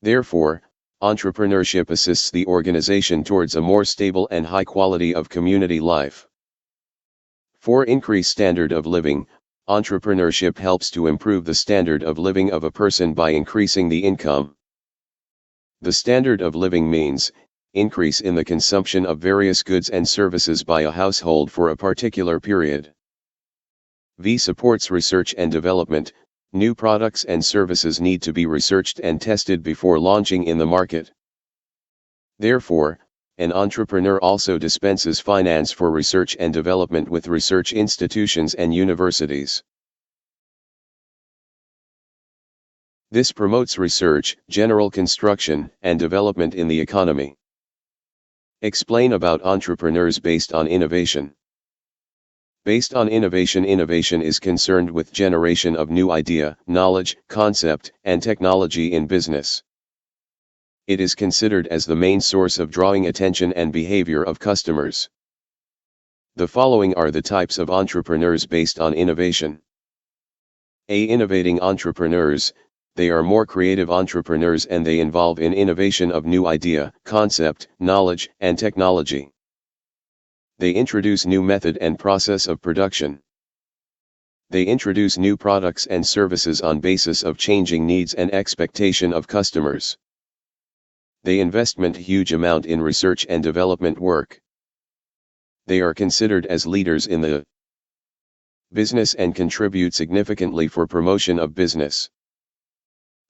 S1: Therefore, entrepreneurship assists the organization towards a more stable and high quality of community life. For increased standard of living, entrepreneurship helps to improve the standard of living of a person by increasing the income. The standard of living means increase in the consumption of various goods and services by a household for a particular period. V supports research and development. New products and services need to be researched and tested before launching in the market. Therefore, an entrepreneur also dispenses finance for research and development with research institutions and universities. This promotes research, general construction, and development in the economy. Explain about entrepreneurs based on innovation. Based on innovation. Innovation is concerned with generation of new idea, knowledge, concept, and technology in business. It is considered as the main source of drawing attention and behavior of customers. The following are the types of entrepreneurs based on innovation. A. Innovating entrepreneurs. They are more creative entrepreneurs and they involve in innovation of new idea, concept, knowledge, and technology. They introduce new method and process of production. They introduce new products and services on basis of changing needs and expectation of customers. They investment huge amount in research and development work. They are considered as leaders in the business and contribute significantly for promotion of business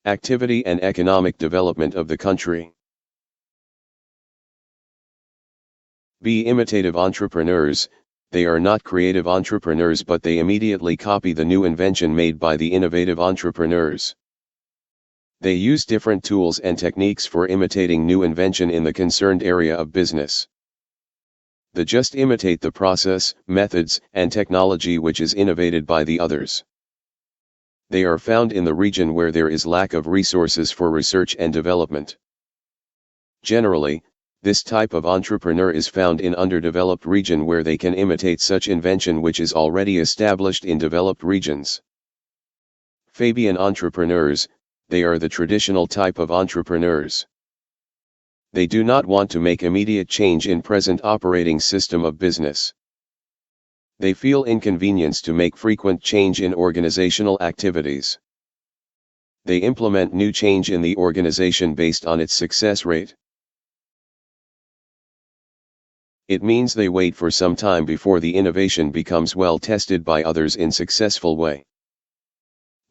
S1: activity and economic development of the country. B. Imitative entrepreneurs. They are not creative entrepreneurs but they immediately copy the new invention made by the innovative entrepreneurs. They use different tools and techniques for imitating new invention in the concerned area of business. They just imitate the process, methods, and technology which is innovated by the others. They are found in the region where there is lack of resources for research and development. Generally, this type of entrepreneur is found in underdeveloped region where they can imitate such invention which is already established in developed regions. Fabian entrepreneurs. They are the traditional type of entrepreneurs. They do not want to make immediate change in present operating system of business. They feel inconvenience to make frequent change in organizational activities. They implement new change in the organization based on its success rate. It means they wait for some time before the innovation becomes well tested by others in successful way.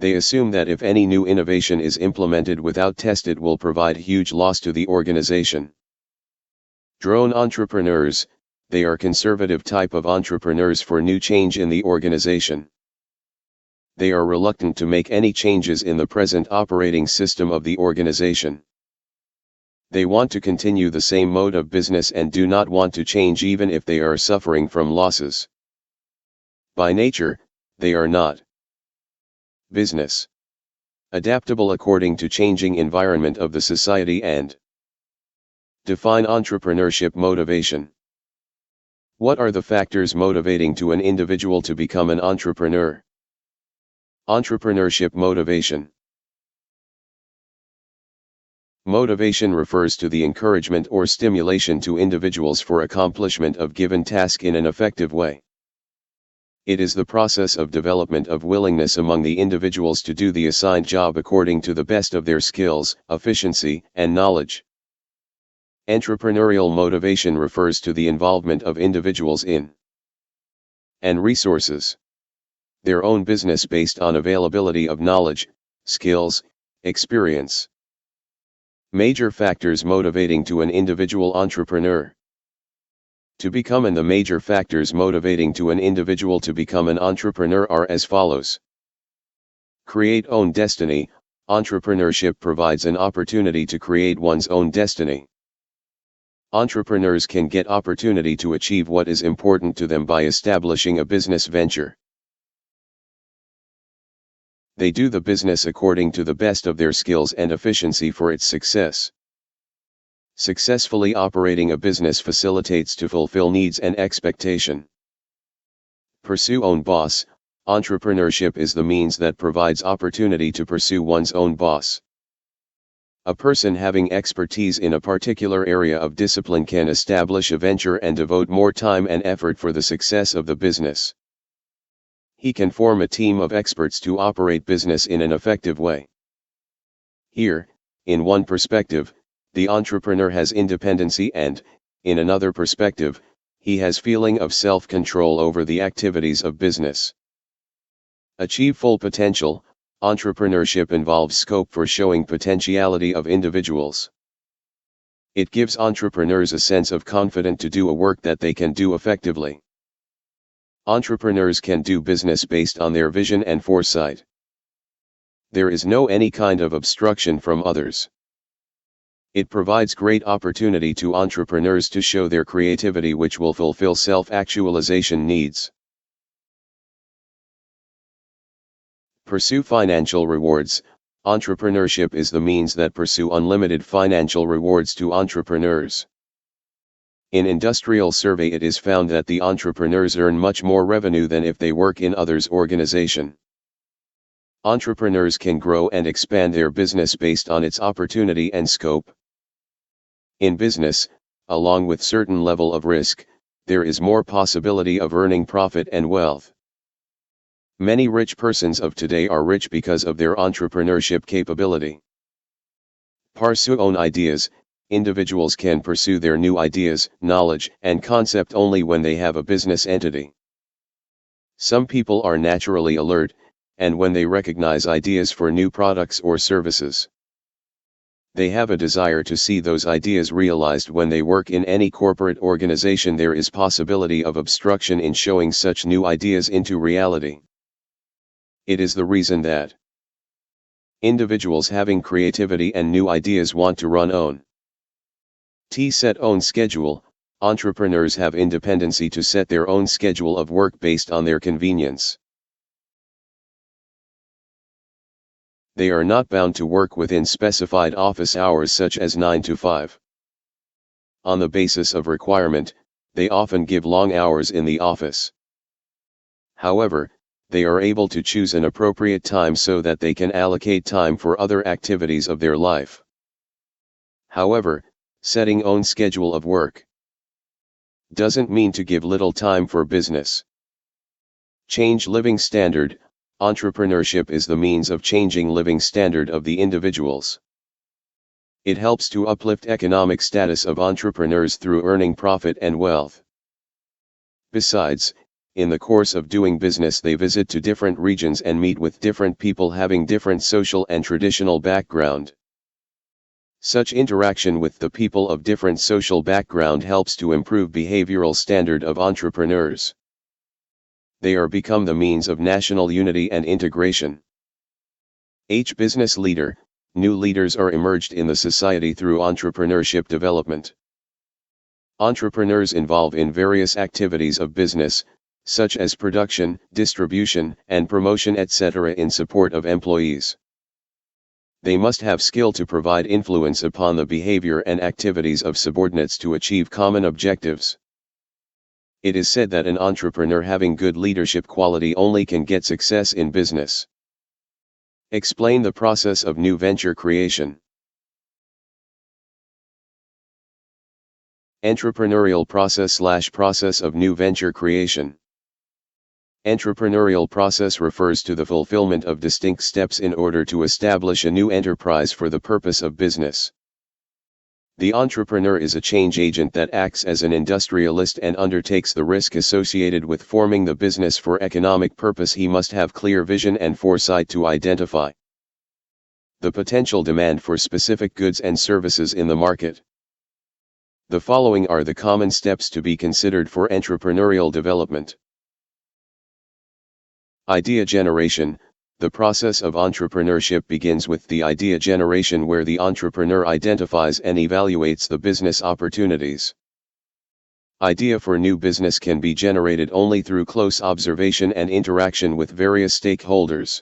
S1: They assume that if any new innovation is implemented without test it will provide huge loss to the organization. Drone entrepreneurs. They are conservative type of entrepreneurs for new change in the organization. They are reluctant to make any changes in the present operating system of the organization. They want to continue the same mode of business and do not want to change even if they are suffering from losses. By nature, they are not business adaptable according to changing environment of the society and define entrepreneurship motivation. What are the factors motivating to an individual to become an entrepreneur? Entrepreneurship motivation. Motivation refers to the encouragement or stimulation to individuals for accomplishment of given task in an effective way. It is the process of development of willingness among the individuals to do the assigned job according to the best of their skills, efficiency, and knowledge. Entrepreneurial motivation refers to the involvement of individuals in and resources their own business based on availability of knowledge, skills, experience. Major factors motivating to an individual entrepreneur to become. And the major factors motivating to an individual to become an entrepreneur are as follows. Create own destiny. Entrepreneurship provides an opportunity to create one's own destiny. Entrepreneurs can get opportunity to achieve what is important to them by establishing a business venture. They do the business according to the best of their skills and efficiency for its success. Successfully operating a business facilitates to fulfill needs and expectation. Pursue own boss. Entrepreneurship is the means that provides opportunity to pursue one's own boss. A person having expertise in a particular area of discipline can establish a venture and devote more time and effort for the success of the business. He can form a team of experts to operate business in an effective way. Here, in one perspective, the entrepreneur has independency and, in another perspective, he has feeling of self-control over the activities of business. Achieve full potential. Entrepreneurship involves scope for showing potentiality of individuals. It gives entrepreneurs a sense of confidence to do a work that they can do effectively. Entrepreneurs can do business based on their vision and foresight. There is no any kind of obstruction from others. It provides great opportunity to entrepreneurs to show their creativity which will fulfill self-actualization needs. Pursue financial rewards. Entrepreneurship is the means that pursue unlimited financial rewards to entrepreneurs. In industrial survey it is found that the entrepreneurs earn much more revenue than if they work in others' organization. Entrepreneurs can grow and expand their business based on its opportunity and scope. In business, along with certain level of risk, there is more possibility of earning profit and wealth. Many rich persons of today are rich because of their entrepreneurship capability. Pursue own ideas. Individuals can pursue their new ideas, knowledge, and concept only when they have a business entity. Some people are naturally alert, and when they recognize ideas for new products or services, they have a desire to see those ideas realized. When they work in any corporate organization, there is possibility of obstruction in showing such new ideas into reality. It is the reason that individuals having creativity and new ideas want to run own set own schedule. Entrepreneurs have independency to set their own schedule of work based on their convenience. They are not bound to work within specified office hours such as 9 to 5. On the basis of requirement, they often give long hours in the office. However, they are able to choose an appropriate time so that they can allocate time for other activities of their life. However, setting own schedule of work doesn't mean to give little time for business. Change living standard. Entrepreneurship is the means of changing living standard of the individuals. It helps to uplift economic status of entrepreneurs through earning profit and wealth. Besides, in the course of doing business they visit to different regions and meet with different people having different social and traditional background. Such interaction with the people of different social background helps to improve behavioral standard of entrepreneurs. They are become the means of national unity and integration. Business leader. New leaders are emerged in the society through entrepreneurship development. Entrepreneurs involve in various activities of business, such as production, distribution, and promotion etc. in support of employees. They must have skill to provide influence upon the behavior and activities of subordinates to achieve common objectives. It is said that an entrepreneur having good leadership quality only can get success in business. Explain the process of new venture creation. Entrepreneurial process of new venture creation. Entrepreneurial process refers to the fulfillment of distinct steps in order to establish a new enterprise for the purpose of business. The entrepreneur is a change agent that acts as an industrialist and undertakes the risk associated with forming the business for economic purpose. He must have clear vision and foresight to identify the potential demand for specific goods and services in the market. The following are the common steps to be considered for entrepreneurial development. Idea generation. The process of entrepreneurship begins with the idea generation, where the entrepreneur identifies and evaluates the business opportunities. Idea for new business can be generated only through close observation and interaction with various stakeholders.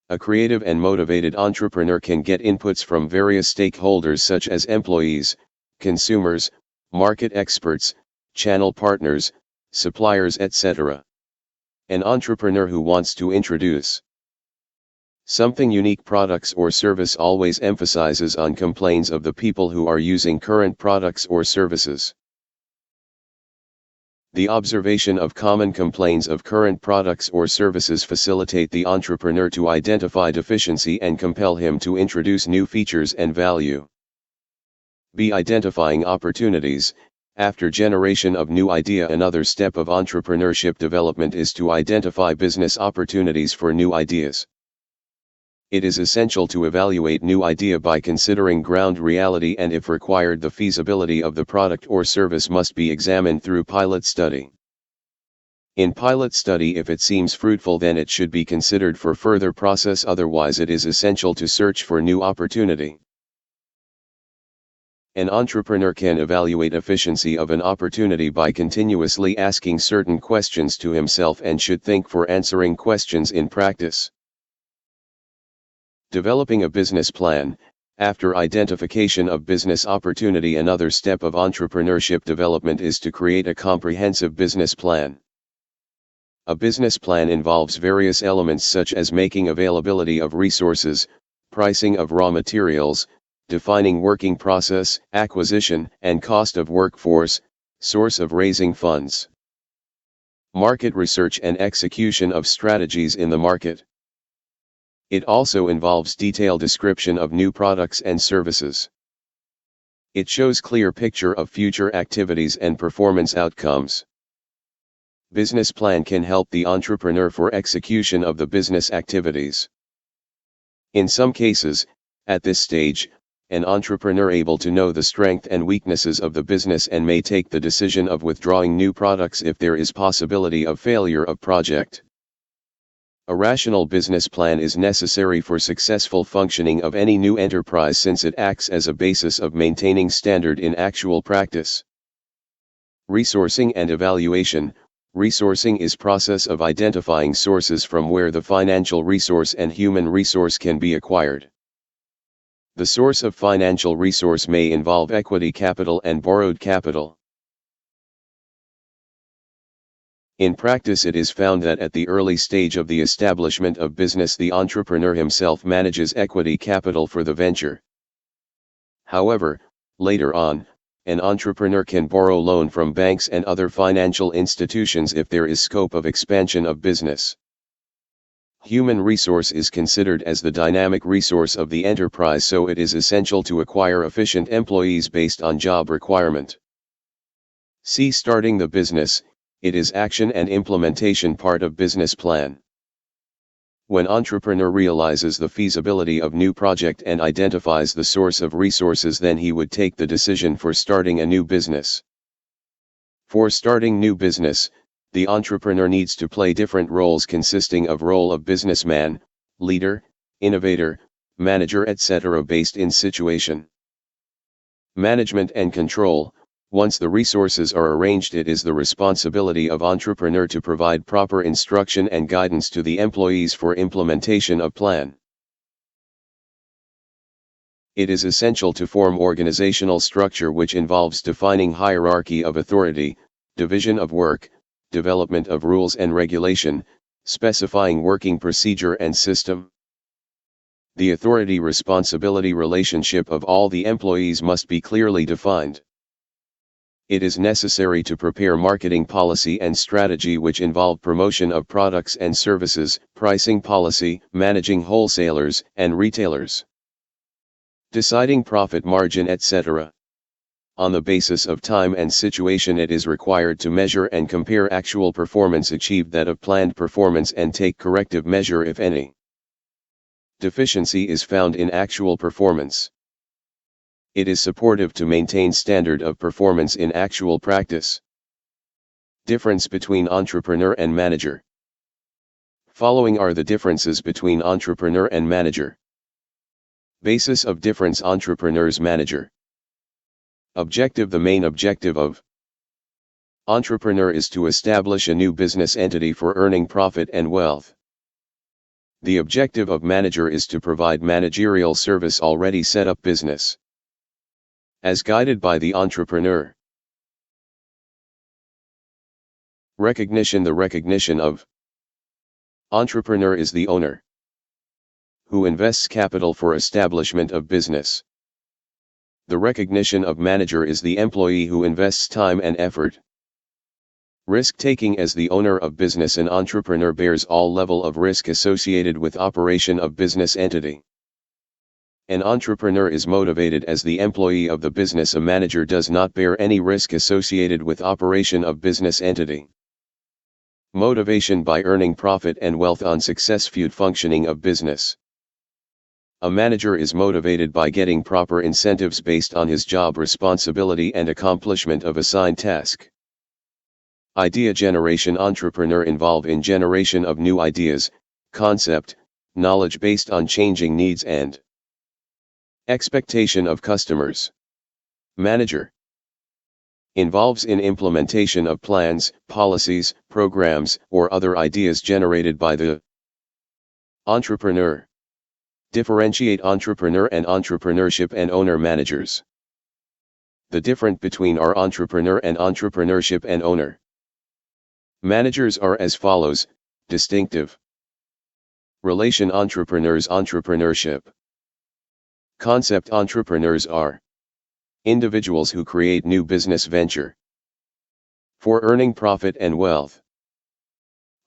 S1: A creative and motivated entrepreneur can get inputs from various stakeholders such as employees, consumers, market experts, channel partners, suppliers etc. An entrepreneur who wants to introduce something unique products or service always emphasizes on complaints of the people who are using current products or services. The observation of common complaints of current products or services facilitate the entrepreneur to identify deficiency and compel him to introduce new features and value. Identifying opportunities. After generation of new idea, another step of entrepreneurship development is to identify business opportunities for new ideas. It is essential to evaluate new idea by considering ground reality, and if required the feasibility of the product or service must be examined through pilot study. In pilot study, if it seems fruitful, then it should be considered for further process, otherwise it is essential to search for new opportunity. An entrepreneur can evaluate efficiency of an opportunity by continuously asking certain questions to himself and should think for answering questions in practice. Developing a business plan. After identification of business opportunity, another step of entrepreneurship development is to create a comprehensive business plan. A business plan involves various elements such as making availability of resources, pricing of raw materials, defining working process, acquisition and cost of workforce, source of raising funds, market research and execution of strategies in the market. It also involves detailed description of new products and services. It shows clear picture of future activities and performance outcomes. Business plan can help the entrepreneur for execution of the business activities. In some cases, at this stage, an entrepreneur able to know the strength and weaknesses of the business and may take the decision of withdrawing new products if there is possibility of failure of project. A rational business plan is necessary for successful functioning of any new enterprise since it acts as a basis of maintaining standard in actual practice. Resourcing and evaluation. Resourcing is process of identifying sources from where the financial resource and human resource can be acquired. The source of financial resource may involve equity capital and borrowed capital. In practice, it is found that at the early stage of the establishment of business, the entrepreneur himself manages equity capital for the venture. However, later on, an entrepreneur can borrow loan from banks and other financial institutions if there is scope of expansion of business. Human resource is considered as the dynamic resource of the enterprise, so it is essential to acquire efficient employees based on job requirement. See starting the business. It is action and implementation part of business plan. When entrepreneur realizes the feasibility of new project and identifies the source of resources, then he would take the decision for starting a new business. For starting new business, the entrepreneur needs to play different roles consisting of role of businessman, leader, innovator, manager, etc. based in situation. Management and control. Once the resources are arranged, it is the responsibility of entrepreneur to provide proper instruction and guidance to the employees for implementation of plan. It is essential to form organizational structure which involves defining hierarchy of authority, division of work, development of rules and regulation, specifying working procedure and system. The authority-responsibility relationship of all the employees must be clearly defined. It is necessary to prepare marketing policy and strategy which involve promotion of products and services, pricing policy, managing wholesalers and retailers, deciding profit margin, etc. On the basis of time and situation, it is required to measure and compare actual performance achieved that of planned performance and take corrective measure if any deficiency is found in actual performance. It is supportive to maintain standard of performance in actual practice. Difference between entrepreneur and manager. Following are the differences between entrepreneur and manager. Basis of difference: entrepreneur's manager. Objective. The main objective of entrepreneur is to establish a new business entity for earning profit and wealth. The objective of manager is to provide managerial service already set up business, as guided by the entrepreneur. Recognition. The recognition of entrepreneur is the owner who invests capital for establishment of business. The recognition of manager is the employee who invests time and effort. Risk-taking. As the owner of business, an entrepreneur bears all level of risk associated with operation of business entity. An entrepreneur is motivated as the employee of the business. A manager does not bear any risk associated with operation of business entity. Motivation by earning profit and wealth on successful functioning of business. A manager is motivated by getting proper incentives based on his job responsibility and accomplishment of assigned task. Idea generation. Entrepreneur involved in generation of new ideas, concept, knowledge based on changing needs and expectation of customers. Manager involves in implementation of plans, policies, programs, or other ideas generated by the entrepreneur. Differentiate entrepreneur and entrepreneurship and owner-managers. The difference between are entrepreneur and entrepreneurship and owner. Managers are as follows: distinctive. Relation entrepreneurs entrepreneurship. Concept entrepreneurs are individuals who create new business venture for earning profit and wealth.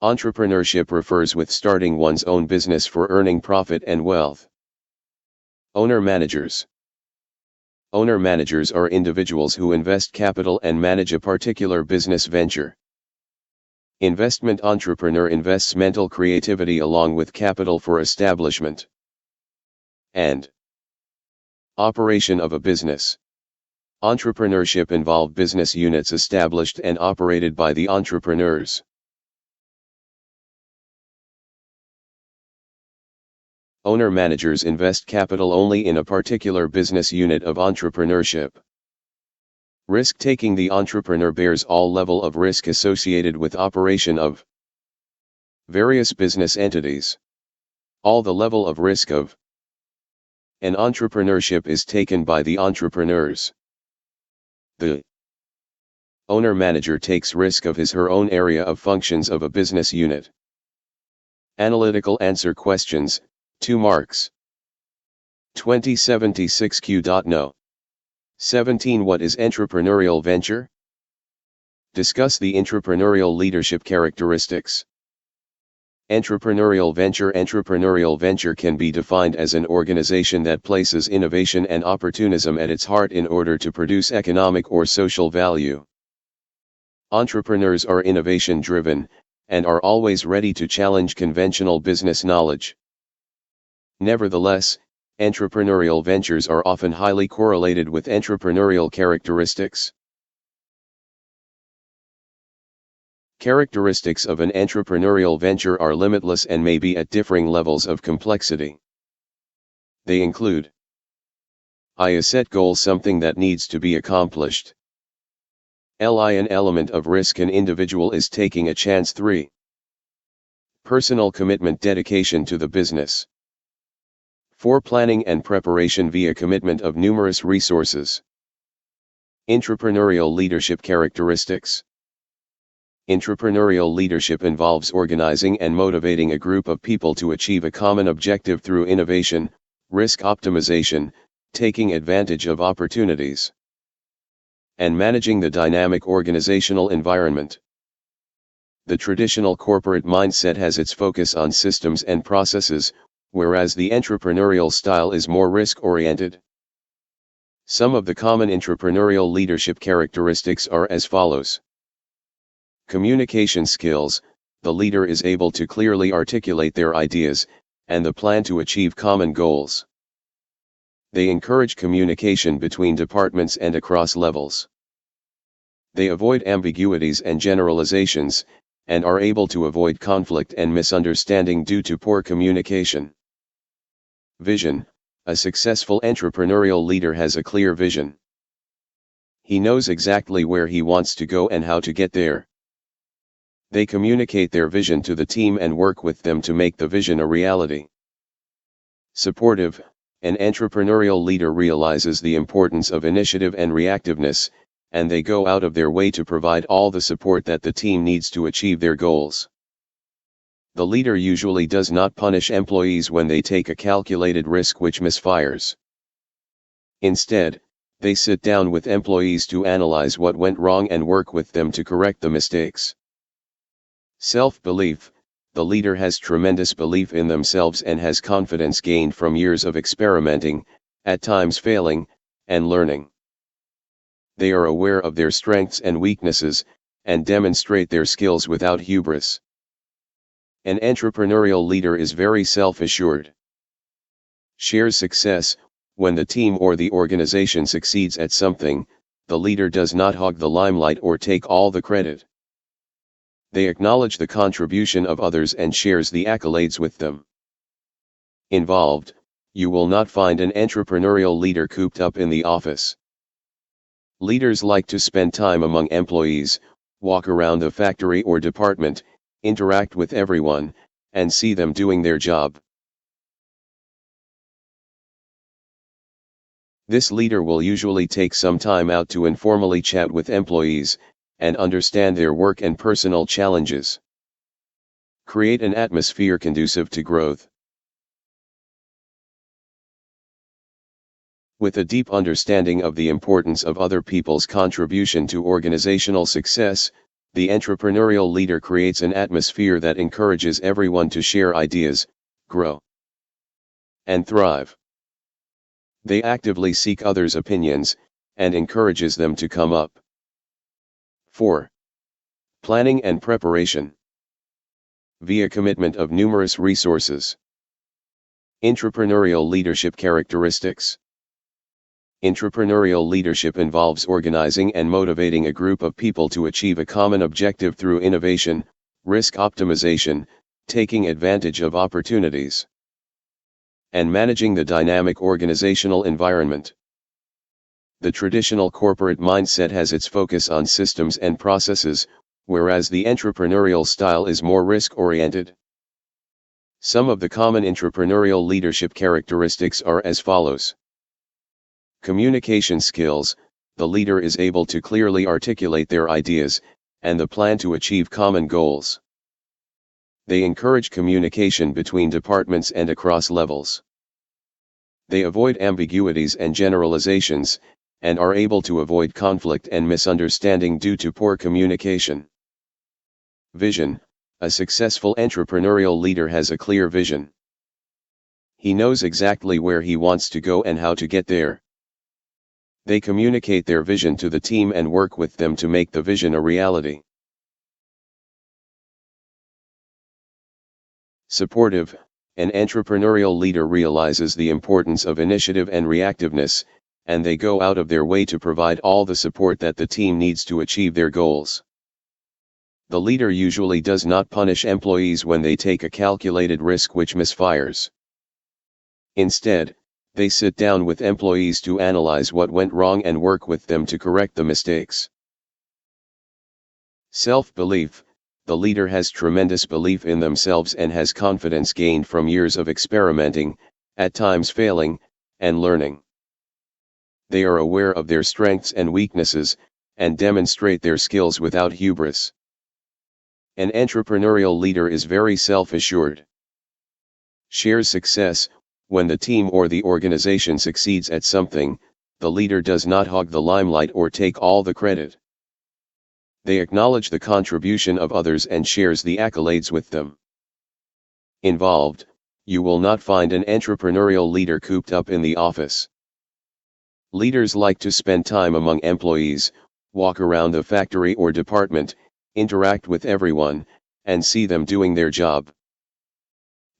S1: Entrepreneurship refers with starting one's own business for earning profit and wealth. Owner-managers. Owner-managers are individuals who invest capital and manage a particular business venture. Investment entrepreneur invests mental creativity along with capital for establishment and operation of a business. Entrepreneurship involve business units established and operated by the entrepreneurs. Owner-managers invest capital only in a particular business unit of entrepreneurship. Risk-taking: the entrepreneur bears all level of risk associated with operation of various business entities. All the level of risk of an entrepreneurship is taken by the entrepreneurs. The owner-manager takes risk of his/her own area of functions of a business unit. Analytical answer questions, 2 marks. 2076Q.No. 17. What is entrepreneurial venture? Discuss the entrepreneurial leadership characteristics. Entrepreneurial venture can be defined as an organization that places innovation and opportunism at its heart in order to produce economic or social value. Entrepreneurs are innovation-driven, and are always ready to challenge conventional business knowledge. Nevertheless, entrepreneurial ventures are often highly correlated with entrepreneurial characteristics. Characteristics of an entrepreneurial venture are limitless and may be at differing levels of complexity. They include a set goal, something that needs to be accomplished. An element of risk, an individual is taking a chance. 3. Personal commitment, dedication to the business. 4. Planning and preparation via commitment of numerous resources. Entrepreneurial leadership characteristics. Entrepreneurial leadership involves organizing and motivating a group of people to achieve a common objective through innovation, risk optimization, taking advantage of opportunities, and managing the dynamic organizational environment. The traditional corporate mindset has its focus on systems and processes, whereas the entrepreneurial style is more risk-oriented. Some of the common entrepreneurial leadership characteristics are as follows. Communication skills: the leader is able to clearly articulate their ideas, and the plan to achieve common goals. They encourage communication between departments and across levels. They avoid ambiguities and generalizations, and are able to avoid conflict and misunderstanding due to poor communication. Vision: a successful entrepreneurial leader has a clear vision. He knows exactly where he wants to go and how to get there. They communicate their vision to the team and work with them to make the vision a reality. Supportive: an entrepreneurial leader realizes the importance of initiative and reactiveness, and they go out of their way to provide all the support that the team needs to achieve their goals. The leader usually does not punish employees when they take a calculated risk which misfires. Instead, they sit down with employees to analyze what went wrong and work with them to correct the mistakes. Self-belief: the leader has tremendous belief in themselves and has confidence gained from years of experimenting, at times failing, and learning. They are aware of their strengths and weaknesses, and demonstrate their skills without hubris. An entrepreneurial leader is very self-assured. Shares success: when the team or the organization succeeds at something, the leader does not hog the limelight or take all the credit. They acknowledge the contribution of others and shares the accolades with them. Involved: you will not find an entrepreneurial leader cooped up in the office. Leaders like to spend time among employees, walk around the factory or department, interact with everyone, and see them doing their job. This leader will usually take some time out to informally chat with employees, and understand their work and personal challenges. Create an atmosphere conducive to growth. With a deep understanding of the importance of other people's contribution to organizational success, the entrepreneurial leader creates an atmosphere that encourages everyone to share ideas, grow, and thrive. They actively seek others' opinions, and encourages them to come up. 4. Planning and preparation. Via commitment of numerous resources. Entrepreneurial leadership characteristics. Entrepreneurial leadership involves organizing and motivating a group of people to achieve a common objective through innovation, risk optimization, taking advantage of opportunities, and managing the dynamic organizational environment. The traditional corporate mindset has its focus on systems and processes, whereas the entrepreneurial style is more risk-oriented. Some of the common entrepreneurial leadership characteristics are as follows. Communication skills. The leader is able to clearly articulate their ideas, and the plan to achieve common goals. They encourage communication between departments and across levels. They avoid ambiguities and generalizations, and are able to avoid conflict and misunderstanding due to poor communication. Vision. A successful entrepreneurial leader has a clear vision. He knows exactly where he wants to go and how to get there. They communicate their vision to the team and work with them to make the vision a reality. Supportive. An entrepreneurial leader realizes the importance of initiative and reactiveness, and they go out of their way to provide all the support that the team needs to achieve their goals. The leader usually does not punish employees when they take a calculated risk which misfires. Instead, they sit down with employees to analyze what went wrong and work with them to correct the mistakes. Self-belief. The leader has tremendous belief in themselves and has confidence gained from years of experimenting, at times failing, and learning. They are aware of their strengths and weaknesses, and demonstrate their skills without hubris. An entrepreneurial leader is very self-assured. Shares success. When the team or the organization succeeds at something, the leader does not hog the limelight or take all the credit. They acknowledge the contribution of others and shares the accolades with them. Involved. You will not find an entrepreneurial leader cooped up in the office. Leaders like to spend time among employees, walk around the factory or department, interact with everyone, and see them doing their job.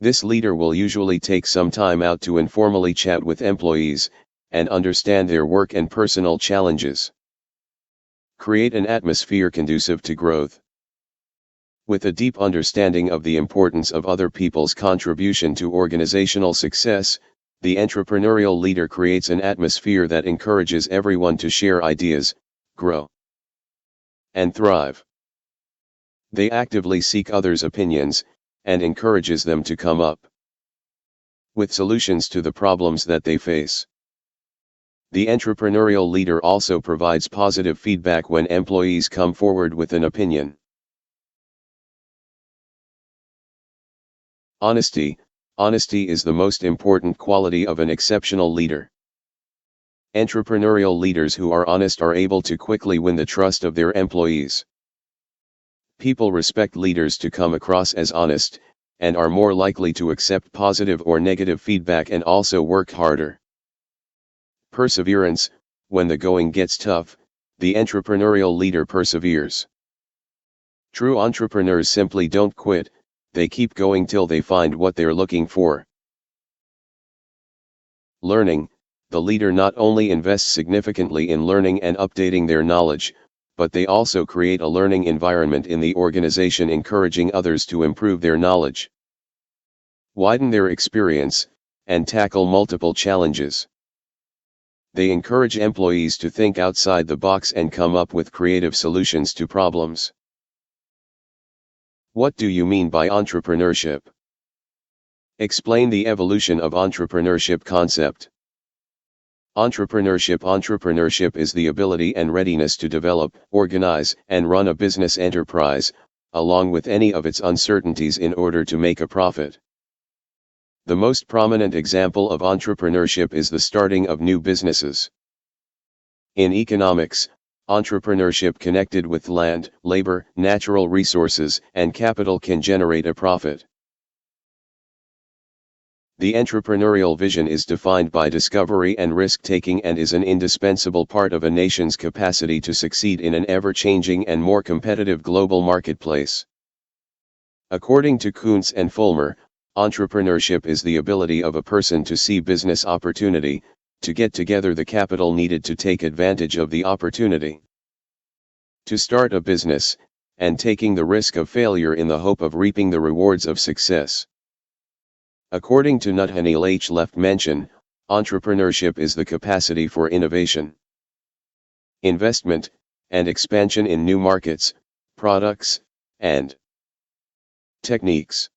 S1: This leader will usually take some time out to informally chat with employees, and understand their work and personal challenges. Create an atmosphere conducive to growth. With a deep understanding of the importance of other people's contribution to organizational success, the entrepreneurial leader creates an atmosphere that encourages everyone to share ideas, grow, and thrive. They actively seek others' opinions, and encourages them to come up with solutions to the problems that they face. The entrepreneurial leader also provides positive feedback when employees come forward with an opinion. Honesty. Honesty is the most important quality of an exceptional leader. Entrepreneurial leaders who are honest are able to quickly win the trust of their employees. People respect leaders to come across as honest, and are more likely to accept positive or negative feedback and also work harder. Perseverance. When the going gets tough, the entrepreneurial leader perseveres. True entrepreneurs simply don't quit, they keep going till they find what they're looking for. Learning. The leader not only invests significantly in learning and updating their knowledge, but they also create a learning environment in the organization encouraging others to improve their knowledge, widen their experience, and tackle multiple challenges. They encourage employees to think outside the box and come up with creative solutions to problems. What do you mean by entrepreneurship? Explain the evolution of entrepreneurship concept. Entrepreneurship is the ability and readiness to develop, organize, and run a business enterprise, along with any of its uncertainties in order to make a profit. The most prominent example of entrepreneurship is the starting of new businesses. In economics, entrepreneurship connected with land, labor, natural resources, and capital can generate a profit. The entrepreneurial vision is defined by discovery and risk-taking and is an indispensable part of a nation's capacity to succeed in an ever-changing and more competitive global marketplace. According to Kuntz and Fulmer, entrepreneurship is the ability of a person to see business opportunity, to get together the capital needed to take advantage of the opportunity, to start a business, and taking the risk of failure in the hope of reaping the rewards of success. According to Nathaniel H. Left mention, entrepreneurship is the capacity for innovation, investment, and expansion in new markets, products, and techniques.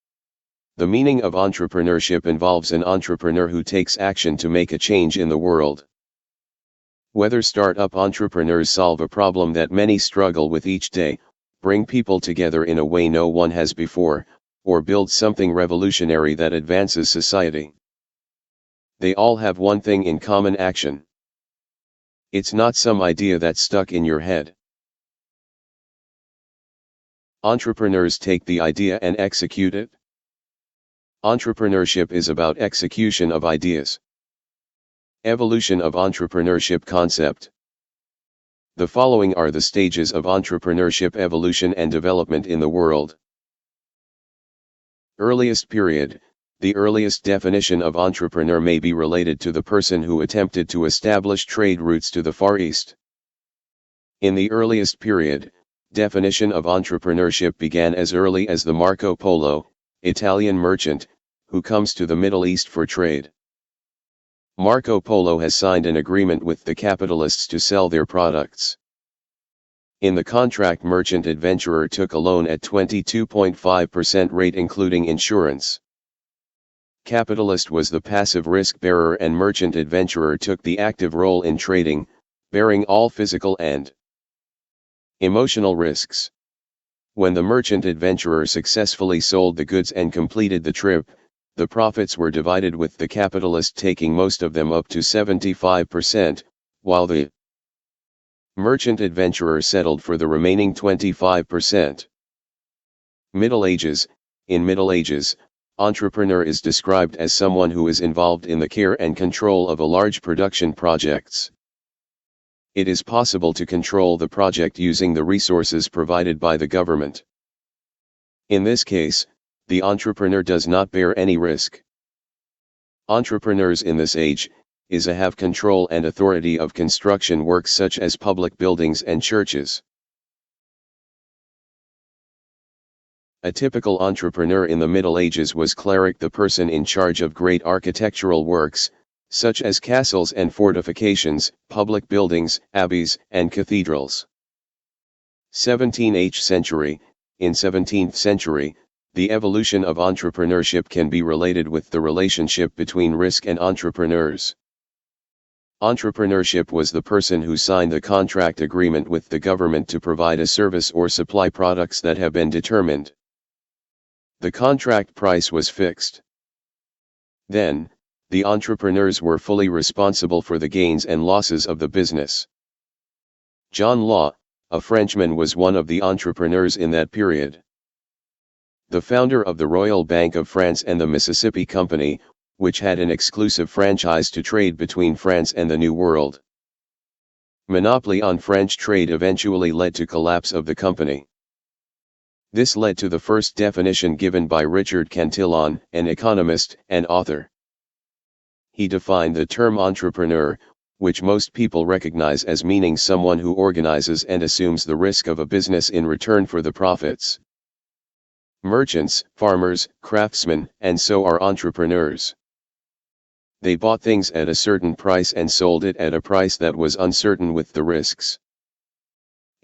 S1: The meaning of entrepreneurship involves an entrepreneur who takes action to make a change in the world. Whether startup entrepreneurs solve a problem that many struggle with each day, bring people together in a way no one has before, or build something revolutionary that advances society, they all have one thing in common: action. It's not some idea that's stuck in your head. Entrepreneurs take the idea and execute it. Entrepreneurship is about execution of ideas. Evolution of entrepreneurship concept. The following are the stages of entrepreneurship evolution and development in the world. Earliest period. The earliest definition of entrepreneur may be related to the person who attempted to establish trade routes to the Far East. In the earliest period, definition of entrepreneurship began as early as the Marco Polo, Italian merchant, who comes to the Middle East for trade. Marco Polo has signed an agreement with the capitalists to sell their products. In the contract, merchant adventurer took a loan at 22.5% rate including insurance. Capitalist was the passive risk bearer and merchant adventurer took the active role in trading, bearing all physical and emotional risks. When the merchant adventurer successfully sold the goods and completed the trip, the profits were divided with the capitalist taking most of them up to 75%, while the merchant adventurer settled for the remaining 25%. Middle Ages. In Middle Ages, entrepreneur is described as someone who is involved in the care and control of a large production projects. It is possible to control the project using the resources provided by the government. In this case, the entrepreneur does not bear any risk. Entrepreneurs in this age have control and authority of construction works such as public buildings and churches. A typical entrepreneur in the Middle Ages was cleric, the person in charge of great architectural works, such as castles and fortifications, public buildings, abbeys, and cathedrals. 17th century. In 17th century, the evolution of entrepreneurship can be related with the relationship between risk and entrepreneurs. Entrepreneurship was the person who signed the contract agreement with the government to provide a service or supply products that have been determined. The contract price was fixed. Then, the entrepreneurs were fully responsible for the gains and losses of the business. John Law, a Frenchman, was one of the entrepreneurs in that period. The founder of the Royal Bank of France and the Mississippi Company, which had an exclusive franchise to trade between France and the New World. Monopoly on French trade eventually led to collapse of the company. This led to the first definition given by Richard Cantillon, an economist and author. He defined the term entrepreneur, which most people recognize as meaning someone who organizes and assumes the risk of a business in return for the profits. Merchants, farmers, craftsmen, and so are entrepreneurs. They bought things at a certain price and sold it at a price that was uncertain with the risks.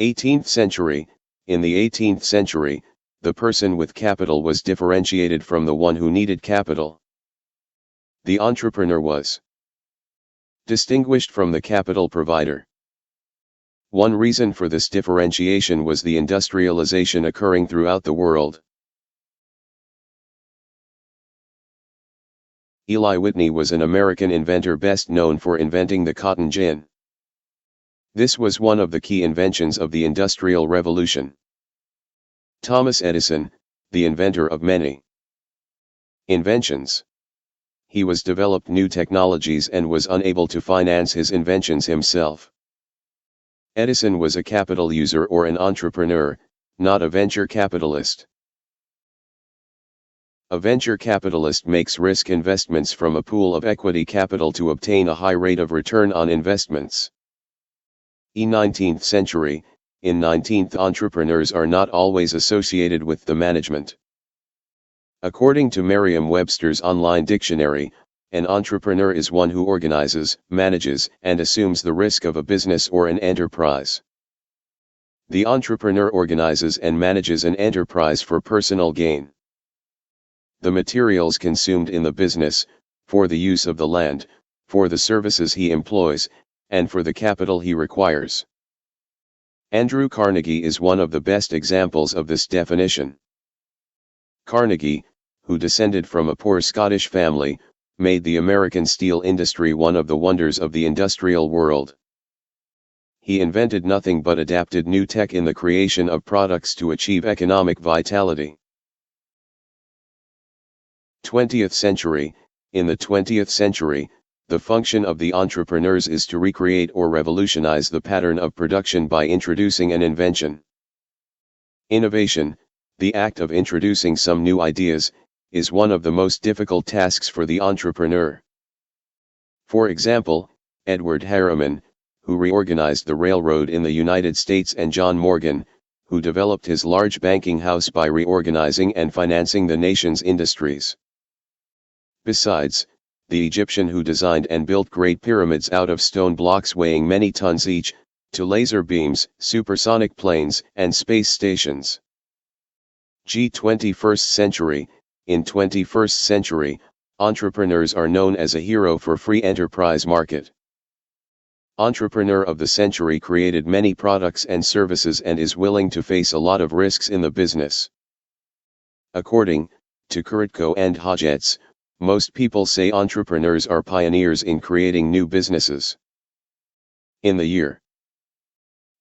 S1: 18th century. In the 18th century, the person with capital was differentiated from the one who needed capital. The entrepreneur was Distinguished from the capital provider. One reason for this differentiation was the industrialization occurring throughout the world. Eli Whitney was an American inventor best known for inventing the cotton gin. This was one of the key inventions of the Industrial Revolution. Thomas Edison, the inventor of many inventions. He was developed new technologies and was unable to finance his inventions himself. Edison was a capital user or an entrepreneur, not a venture capitalist. A venture capitalist makes risk investments from a pool of equity capital to obtain a high rate of return on investments. In 19th century, in 19th entrepreneurs are not always associated with the management. According to Merriam-Webster's online dictionary, an entrepreneur is one who organizes, manages, and assumes the risk of a business or an enterprise. The entrepreneur organizes and manages an enterprise for personal gain. The materials consumed in the business, for the use of the land, for the services he employs, and for the capital he requires. Andrew Carnegie is one of the best examples of this definition. Carnegie, who descended from a poor Scottish family, made the American steel industry one of the wonders of the industrial world. He invented nothing but adapted new tech in the creation of products to achieve economic vitality. 20th century. In the 20th century, the function of the entrepreneurs is to recreate or revolutionize the pattern of production by introducing an invention. Innovation, the act of introducing some new ideas, is one of the most difficult tasks for the entrepreneur. For example, Edward Harriman, who reorganized the railroad in the United States, and John Morgan, who developed his large banking house by reorganizing and financing the nation's industries. Besides, the Egyptian who designed and built great pyramids out of stone blocks weighing many tons each, to laser beams, supersonic planes, and space stations. 21st century. In 21st century, entrepreneurs are known as a hero for free enterprise market. Entrepreneur of the century created many products and services and is willing to face a lot of risks in the business. According to Kuritko and Hodgetts, most people say entrepreneurs are pioneers in creating new businesses. In the year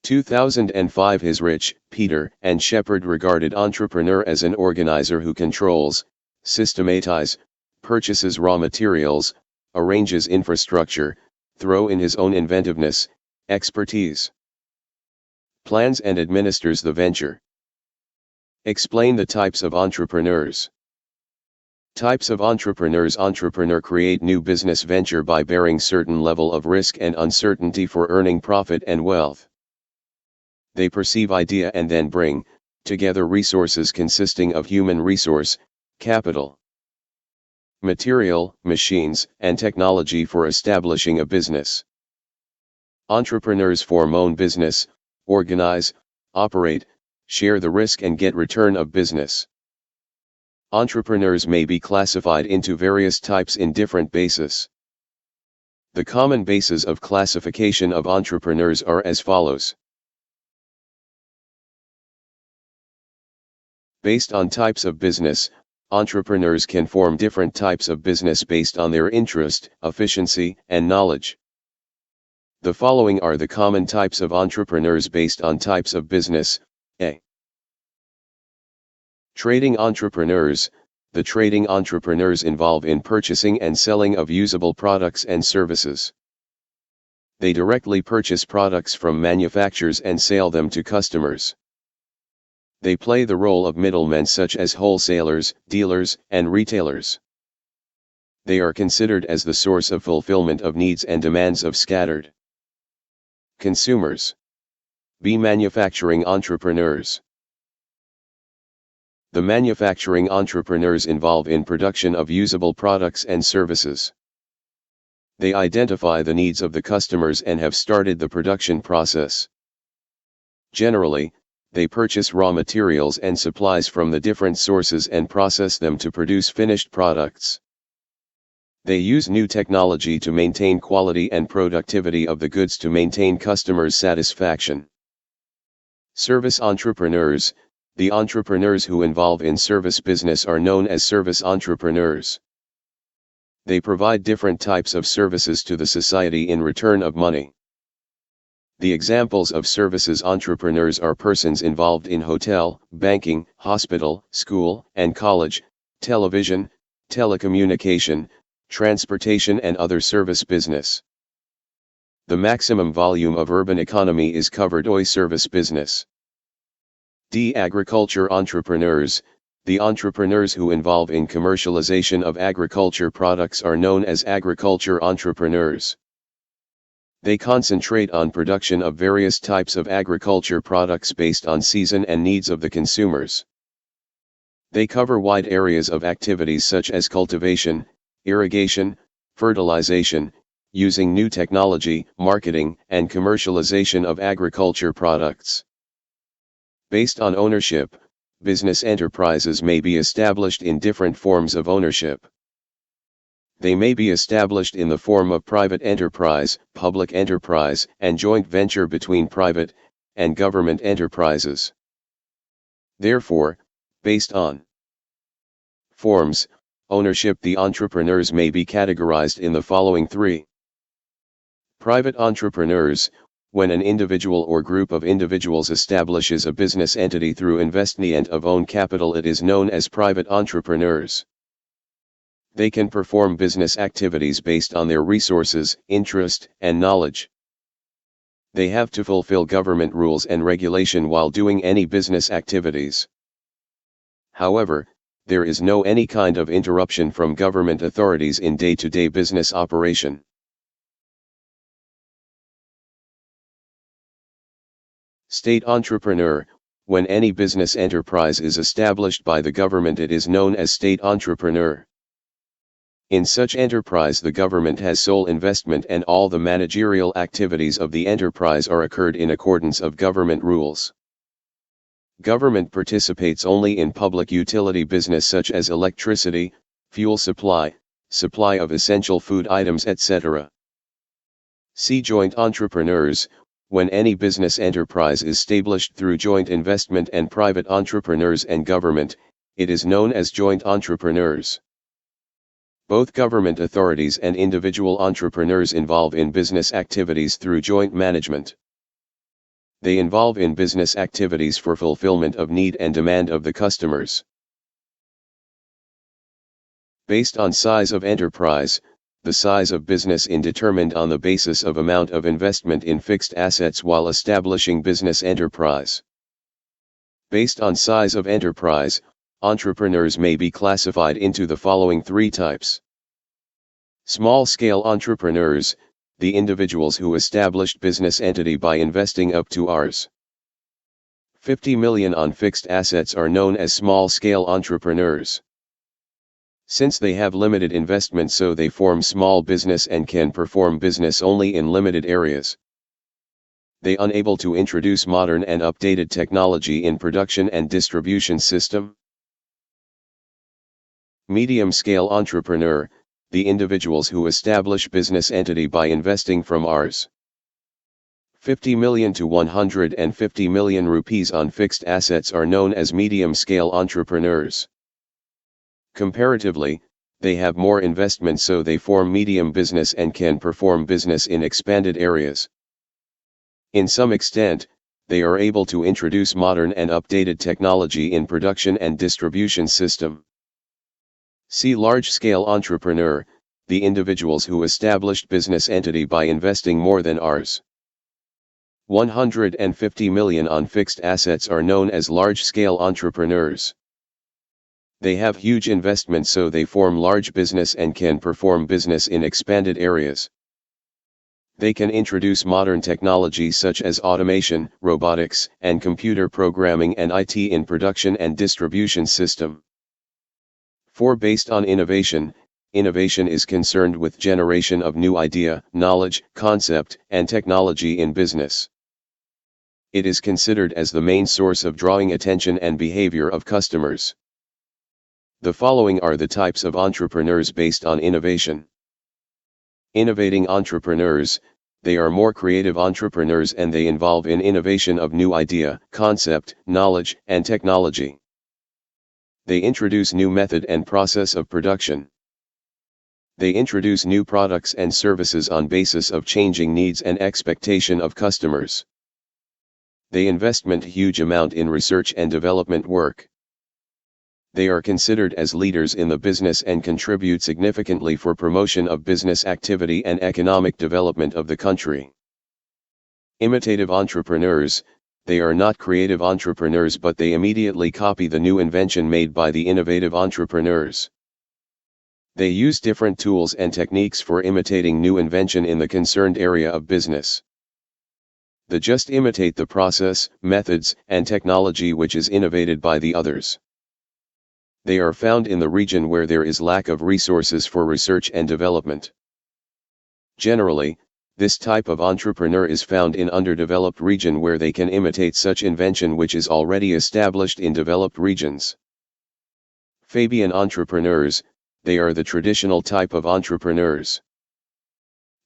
S1: 2005, his Rich, Peter, and Shepard regarded entrepreneur as an organizer who controls, systematizes, purchases raw materials, arranges infrastructure, throw in his own inventiveness, expertise, plans and administers the venture. Explain the types of entrepreneurs. Types of entrepreneurs. Entrepreneur create new business venture by bearing certain level of risk and uncertainty for earning profit and wealth. They perceive idea and then bring together resources consisting of human resource, capital, material, machines, and technology for establishing a business. Entrepreneurs form own business, organize, operate, share the risk and get return of business. Entrepreneurs may be classified into various types in different bases. The common bases of classification of entrepreneurs are as follows. Based on types of business, entrepreneurs can form different types of business based on their interest, efficiency, and knowledge. The following are the common types of entrepreneurs based on types of business. A. Trading entrepreneurs. The trading entrepreneurs involve in purchasing and selling of usable products and services. They directly purchase products from manufacturers and sell them to customers. They play the role of middlemen such as wholesalers, dealers, and retailers. They are considered as the source of fulfillment of needs and demands of scattered consumers. B. Manufacturing entrepreneurs. The manufacturing entrepreneurs involve in production of usable products and services. They identify the needs of the customers and have started the production process. Generally, they purchase raw materials and supplies from the different sources and process them to produce finished products. They use new technology to maintain quality and productivity of the goods to maintain customers' satisfaction. Service entrepreneurs. The entrepreneurs who involve in service business are known as service entrepreneurs. They provide different types of services to the society in return of money. The examples of services entrepreneurs are persons involved in hotel, banking, hospital, school and college, television, telecommunication, transportation and other service business. The maximum volume of urban economy is covered by service business. D. Agriculture entrepreneurs. The entrepreneurs who involve in commercialization of agriculture products are known as agriculture entrepreneurs. They concentrate on production of various types of agriculture products based on season and needs of the consumers. They cover wide areas of activities such as cultivation, irrigation, fertilization, using new technology, marketing, and commercialization of agriculture products. Based on ownership, business enterprises may be established in different forms of ownership. They may be established in the form of private enterprise, public enterprise, and joint venture between private and government enterprises. Therefore, based on forms, ownership, the entrepreneurs may be categorized in the following three. Private entrepreneurs. When an individual or group of individuals establishes a business entity through investment of own capital, it is known as private entrepreneurs. They can perform business activities based on their resources, interest, and knowledge. They have to fulfill government rules and regulation while doing any business activities. However, there is no any kind of interruption from government authorities in day-to-day business operation. State entrepreneur. When any business enterprise is established by the government, it is known as state entrepreneur. In such enterprise, the government has sole investment and all the managerial activities of the enterprise are occurred in accordance of government rules. Government participates only in public utility business such as electricity, fuel supply, supply of essential food items, etc. See joint entrepreneurs. When any business enterprise is established through joint investment and private entrepreneurs and government, it is known as joint entrepreneurs. Both government authorities and individual entrepreneurs involve in business activities through joint management. They involve in business activities for fulfillment of need and demand of the customers. Based on size of enterprise. The size of business is determined on the basis of amount of investment in fixed assets while establishing business enterprise. Based on size of enterprise, entrepreneurs may be classified into the following three types. Small-scale entrepreneurs. The individuals who established business entity by investing up to Rs. 50 million on fixed assets are known as small-scale entrepreneurs. Since they have limited investment, so they form small business and can perform business only in limited areas. They unable to introduce modern and updated technology in production and distribution system. Medium-scale entrepreneur. The individuals who establish business entity by investing from Rs. 50 million to 150 million rupees on fixed assets are known as medium-scale entrepreneurs. Comparatively, they have more investment, so they form medium business and can perform business in expanded areas. In some extent, they are able to introduce modern and updated technology in production and distribution system. See large-scale entrepreneur. The individuals who established business entity by investing more than Rs. 150 million on fixed assets are known as large-scale entrepreneurs. They have huge investment, so they form large business and can perform business in expanded areas. They can introduce modern technology such as automation, robotics, and computer programming and IT in production and distribution system. 4. Based on innovation. Innovation is concerned with generation of new idea, knowledge, concept, and technology in business. It is considered as the main source of drawing attention and behavior of customers. The following are the types of entrepreneurs based on innovation. Innovating entrepreneurs, they are more creative entrepreneurs and they involve in innovation of new idea, concept, knowledge, and technology. They introduce new method and process of production. They introduce new products and services on basis of changing needs and expectation of customers. They investment huge amount in research and development work. They are considered as leaders in the business and contribute significantly for promotion of business activity and economic development of the country. Imitative entrepreneurs, they are not creative entrepreneurs but they immediately copy the new invention made by the innovative entrepreneurs. They use different tools and techniques for imitating new invention in the concerned area of business. They just imitate the process, methods, and technology which is innovated by the others. They are found in the region where there is lack of resources for research and development. Generally, this type of entrepreneur is found in underdeveloped region where they can imitate such invention which is already established in developed regions. Fabian entrepreneurs, they are the traditional type of entrepreneurs.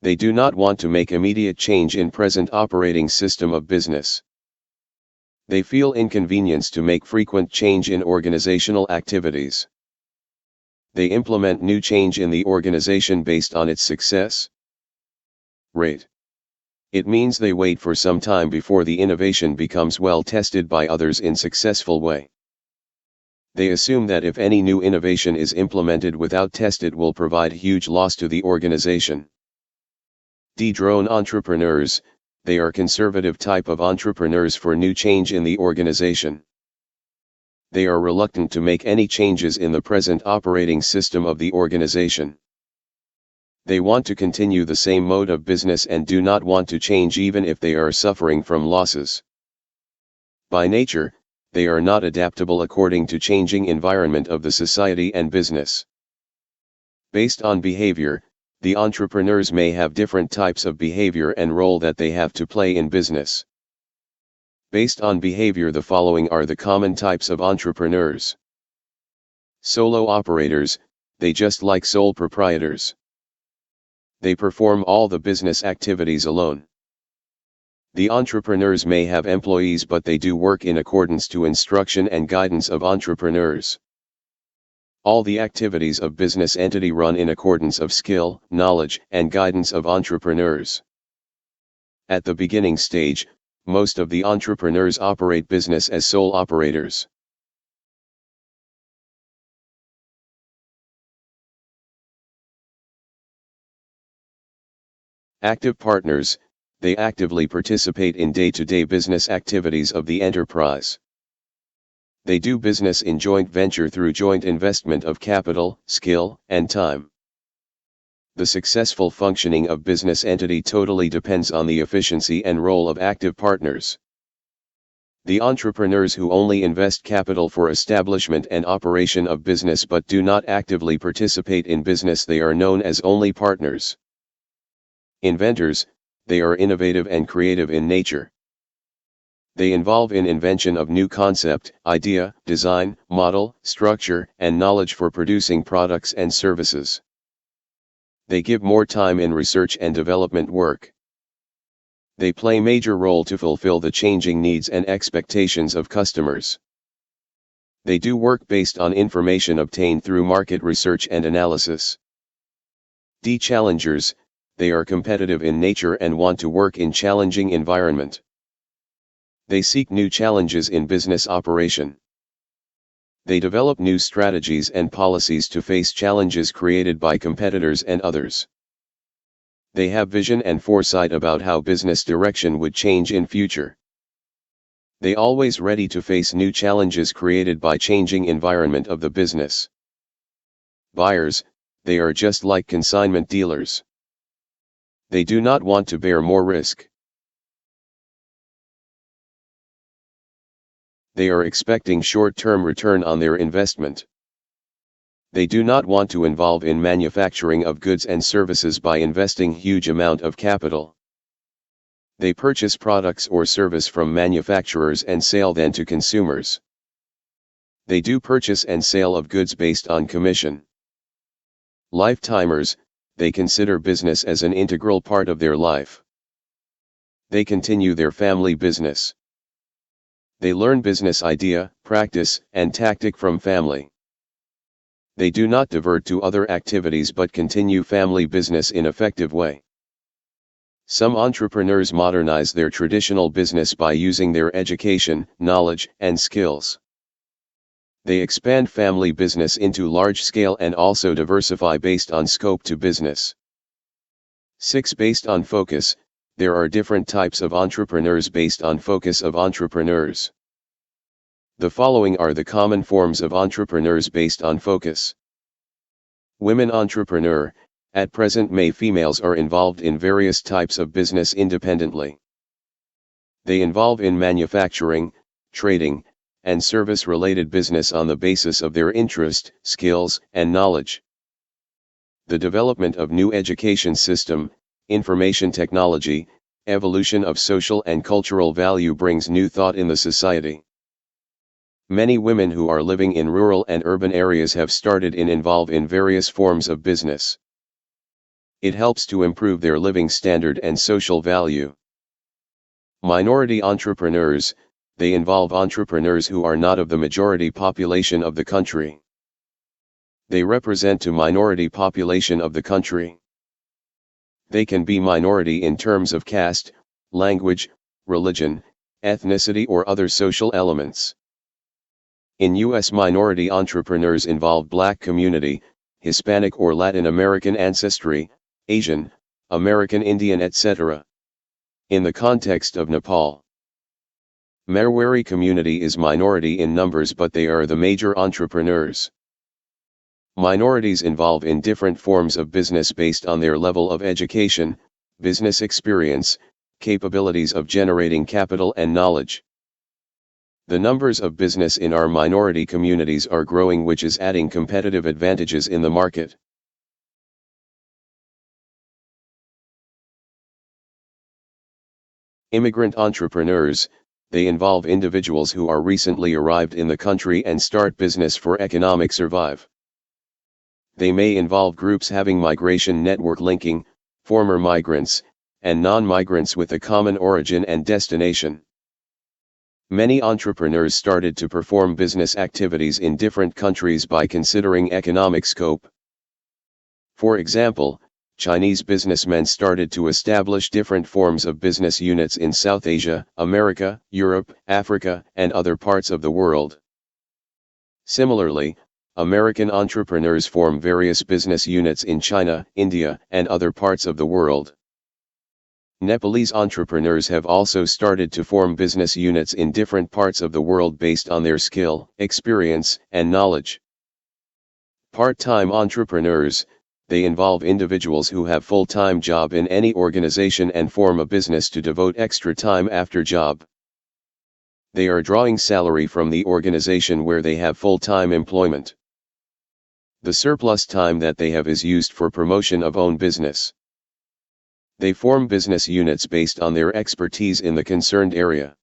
S1: They do not want to make immediate change in present operating system of business. They feel inconvenience to make frequent change in organizational activities. They implement new change in the organization based on its success rate. It means they wait for some time before the innovation becomes well tested by others in successful way. They assume that if any new innovation is implemented without test it will provide huge loss to the organization. Drone entrepreneurs, they are conservative type of entrepreneurs for new change in the organization. They are reluctant to make any changes in the present operating system of the organization. They want to continue the same mode of business and do not want to change even if they are suffering from losses. By nature, they are not adaptable according to changing environment of the society and business. Based on behavior, the entrepreneurs may have different types of behavior and role that they have to play in business. Based on behavior, the following are the common types of entrepreneurs. Solo operators, they just like sole proprietors. They perform all the business activities alone. The entrepreneurs may have employees but they do work in accordance to instruction and guidance of entrepreneurs. All the activities of business entity run in accordance of skill, knowledge, and guidance of entrepreneurs. At the beginning stage, most of the entrepreneurs operate business as sole operators. Active partners, they actively participate in day-to-day business activities of the enterprise. They do business in joint venture through joint investment of capital, skill, and time. The successful functioning of business entity totally depends on the efficiency and role of active partners. The entrepreneurs who only invest capital for establishment and operation of business but do not actively participate in business, they are known as only partners. Inventors, they are innovative and creative in nature. They involve in invention of new concept, idea, design, model, structure, and knowledge for producing products and services. They give more time in research and development work. They play major role to fulfill the changing needs and expectations of customers. They do work based on information obtained through market research and analysis. Challengers, they are competitive in nature and want to work in challenging environment. They seek new challenges in business operation. They develop new strategies and policies to face challenges created by competitors and others. They have vision and foresight about how business direction would change in future. They always ready to face new challenges created by changing environment of the business. Buyers, they are just like consignment dealers. They do not want to bear more risk. They are expecting short-term return on their investment. They do not want to involve in manufacturing of goods and services by investing huge amount of capital. They purchase products or service from manufacturers and sell them to consumers. They do purchase and sale of goods based on commission. Lifetimers, they consider business as an integral part of their life. They continue their family business. They learn business idea, practice, and tactic from family. They do not divert to other activities but continue family business in effective way. Some entrepreneurs modernize their traditional business by using their education, knowledge, and skills. They expand family business into large scale and also diversify based on scope to business. 6. Based on focus, there are different types of entrepreneurs based on focus of entrepreneurs. The following are the common forms of entrepreneurs based on focus. Women entrepreneur. At present females are involved in various types of business independently. They involve in manufacturing, trading, and service-related business on the basis of their interest, skills, and knowledge. The development of new education system, information technology, evolution of social and cultural value brings new thought in the society. Many women who are living in rural and urban areas have started involve in various forms of business. It helps to improve their living standard and social value. Minority entrepreneurs, they involve entrepreneurs who are not of the majority population of the country. They represent to minority population of the country. They can be minority in terms of caste, language, religion, ethnicity or other social elements. In U.S. minority entrepreneurs involve Black community, Hispanic or Latin American ancestry, Asian, American Indian etc. In the context of Nepal, Marwari community is minority in numbers but they are the major entrepreneurs. Minorities involve in different forms of business based on their level of education, business experience, capabilities of generating capital and knowledge. The numbers of business in our minority communities are growing, which is adding competitive advantages in the market. Immigrant entrepreneurs, they involve individuals who are recently arrived in the country and start business for economic survive. They may involve groups having migration network linking, former migrants, and non-migrants with a common origin and destination. Many entrepreneurs started to perform business activities in different countries by considering economic scope. For example, Chinese businessmen started to establish different forms of business units in South Asia, America, Europe, Africa, and other parts of the world. Similarly, American entrepreneurs form various business units in China, India, and other parts of the world. Nepalese entrepreneurs have also started to form business units in different parts of the world based on their skill, experience, and knowledge. Part-time entrepreneurs, they involve individuals who have full-time job in any organization and form a business to devote extra time after job. They are drawing salary from the organization where they have full-time employment. The surplus time that they have is used for promotion of own business. They form business units based on their expertise in the concerned area.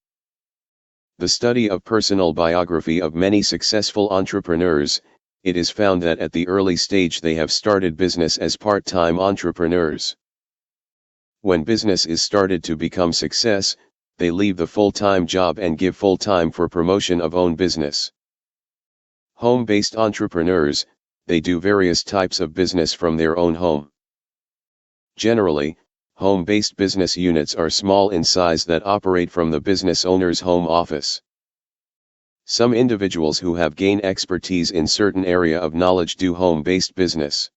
S1: The study of personal biography of many successful entrepreneurs, it is found that at the early stage they have started business as part-time entrepreneurs. When business is started to become success, they leave the full-time job and give full time for promotion of own business. Home-based entrepreneurs, they do various types of business from their own home. Generally, home-based business units are small in size that operate from the business owner's home office. Some individuals who have gained expertise in certain area of knowledge do home-based business.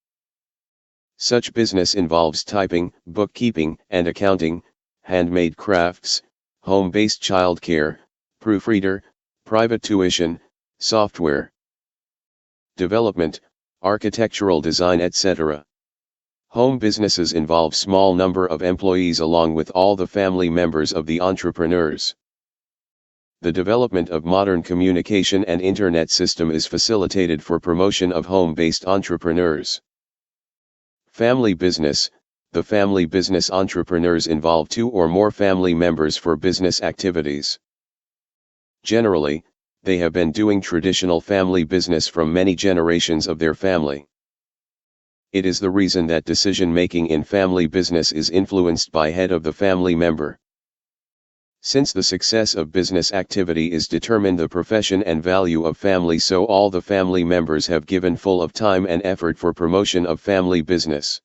S1: Such business involves typing, bookkeeping and accounting, handmade crafts, home-based childcare, proofreader, private tuition, software development, architectural design etc. Home businesses involve small number of employees along with all the family members of the entrepreneurs. The development of modern communication and internet system is facilitated for promotion of home-based entrepreneurs. Family business, the family business entrepreneurs involve 2 or more family members for business activities. Generally, They have been doing traditional family business from many generations of their family. It is the reason that decision-making in family business is influenced by head of the family member. Since the success of business activity is determined the profession and value of family, so all the family members have given full of time and effort for promotion of family business.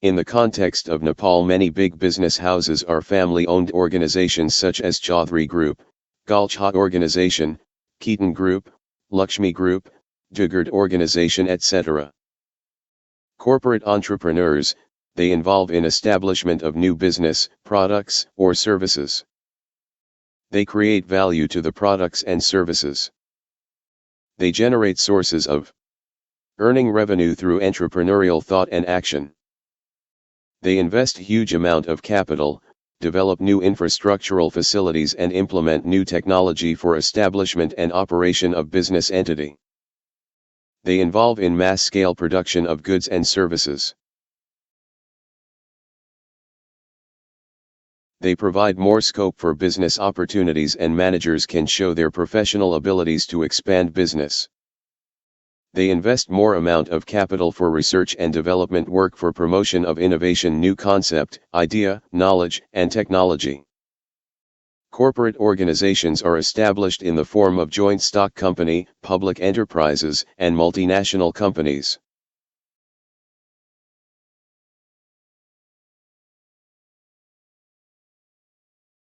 S1: In the context of Nepal, many big business houses are family-owned organizations such as Chaudhary Group, Galcha Organization, Keaton Group, Lakshmi Group, Dugard Organization, etc. Corporate entrepreneurs, they involve in establishment of new business, products, or services. They create value to the products and services. They generate sources of earning revenue through entrepreneurial thought and action. They invest huge amount of capital, develop new infrastructural facilities and implement new technology for establishment and operation of business entity. They involve in mass-scale production of goods and services. They provide more scope for business opportunities and managers can show their professional abilities to expand business. They invest more amount of capital for research and development work for promotion of innovation, new concept, idea, knowledge, and technology. Corporate organizations are established in the form of joint stock company, public enterprises, and multinational companies.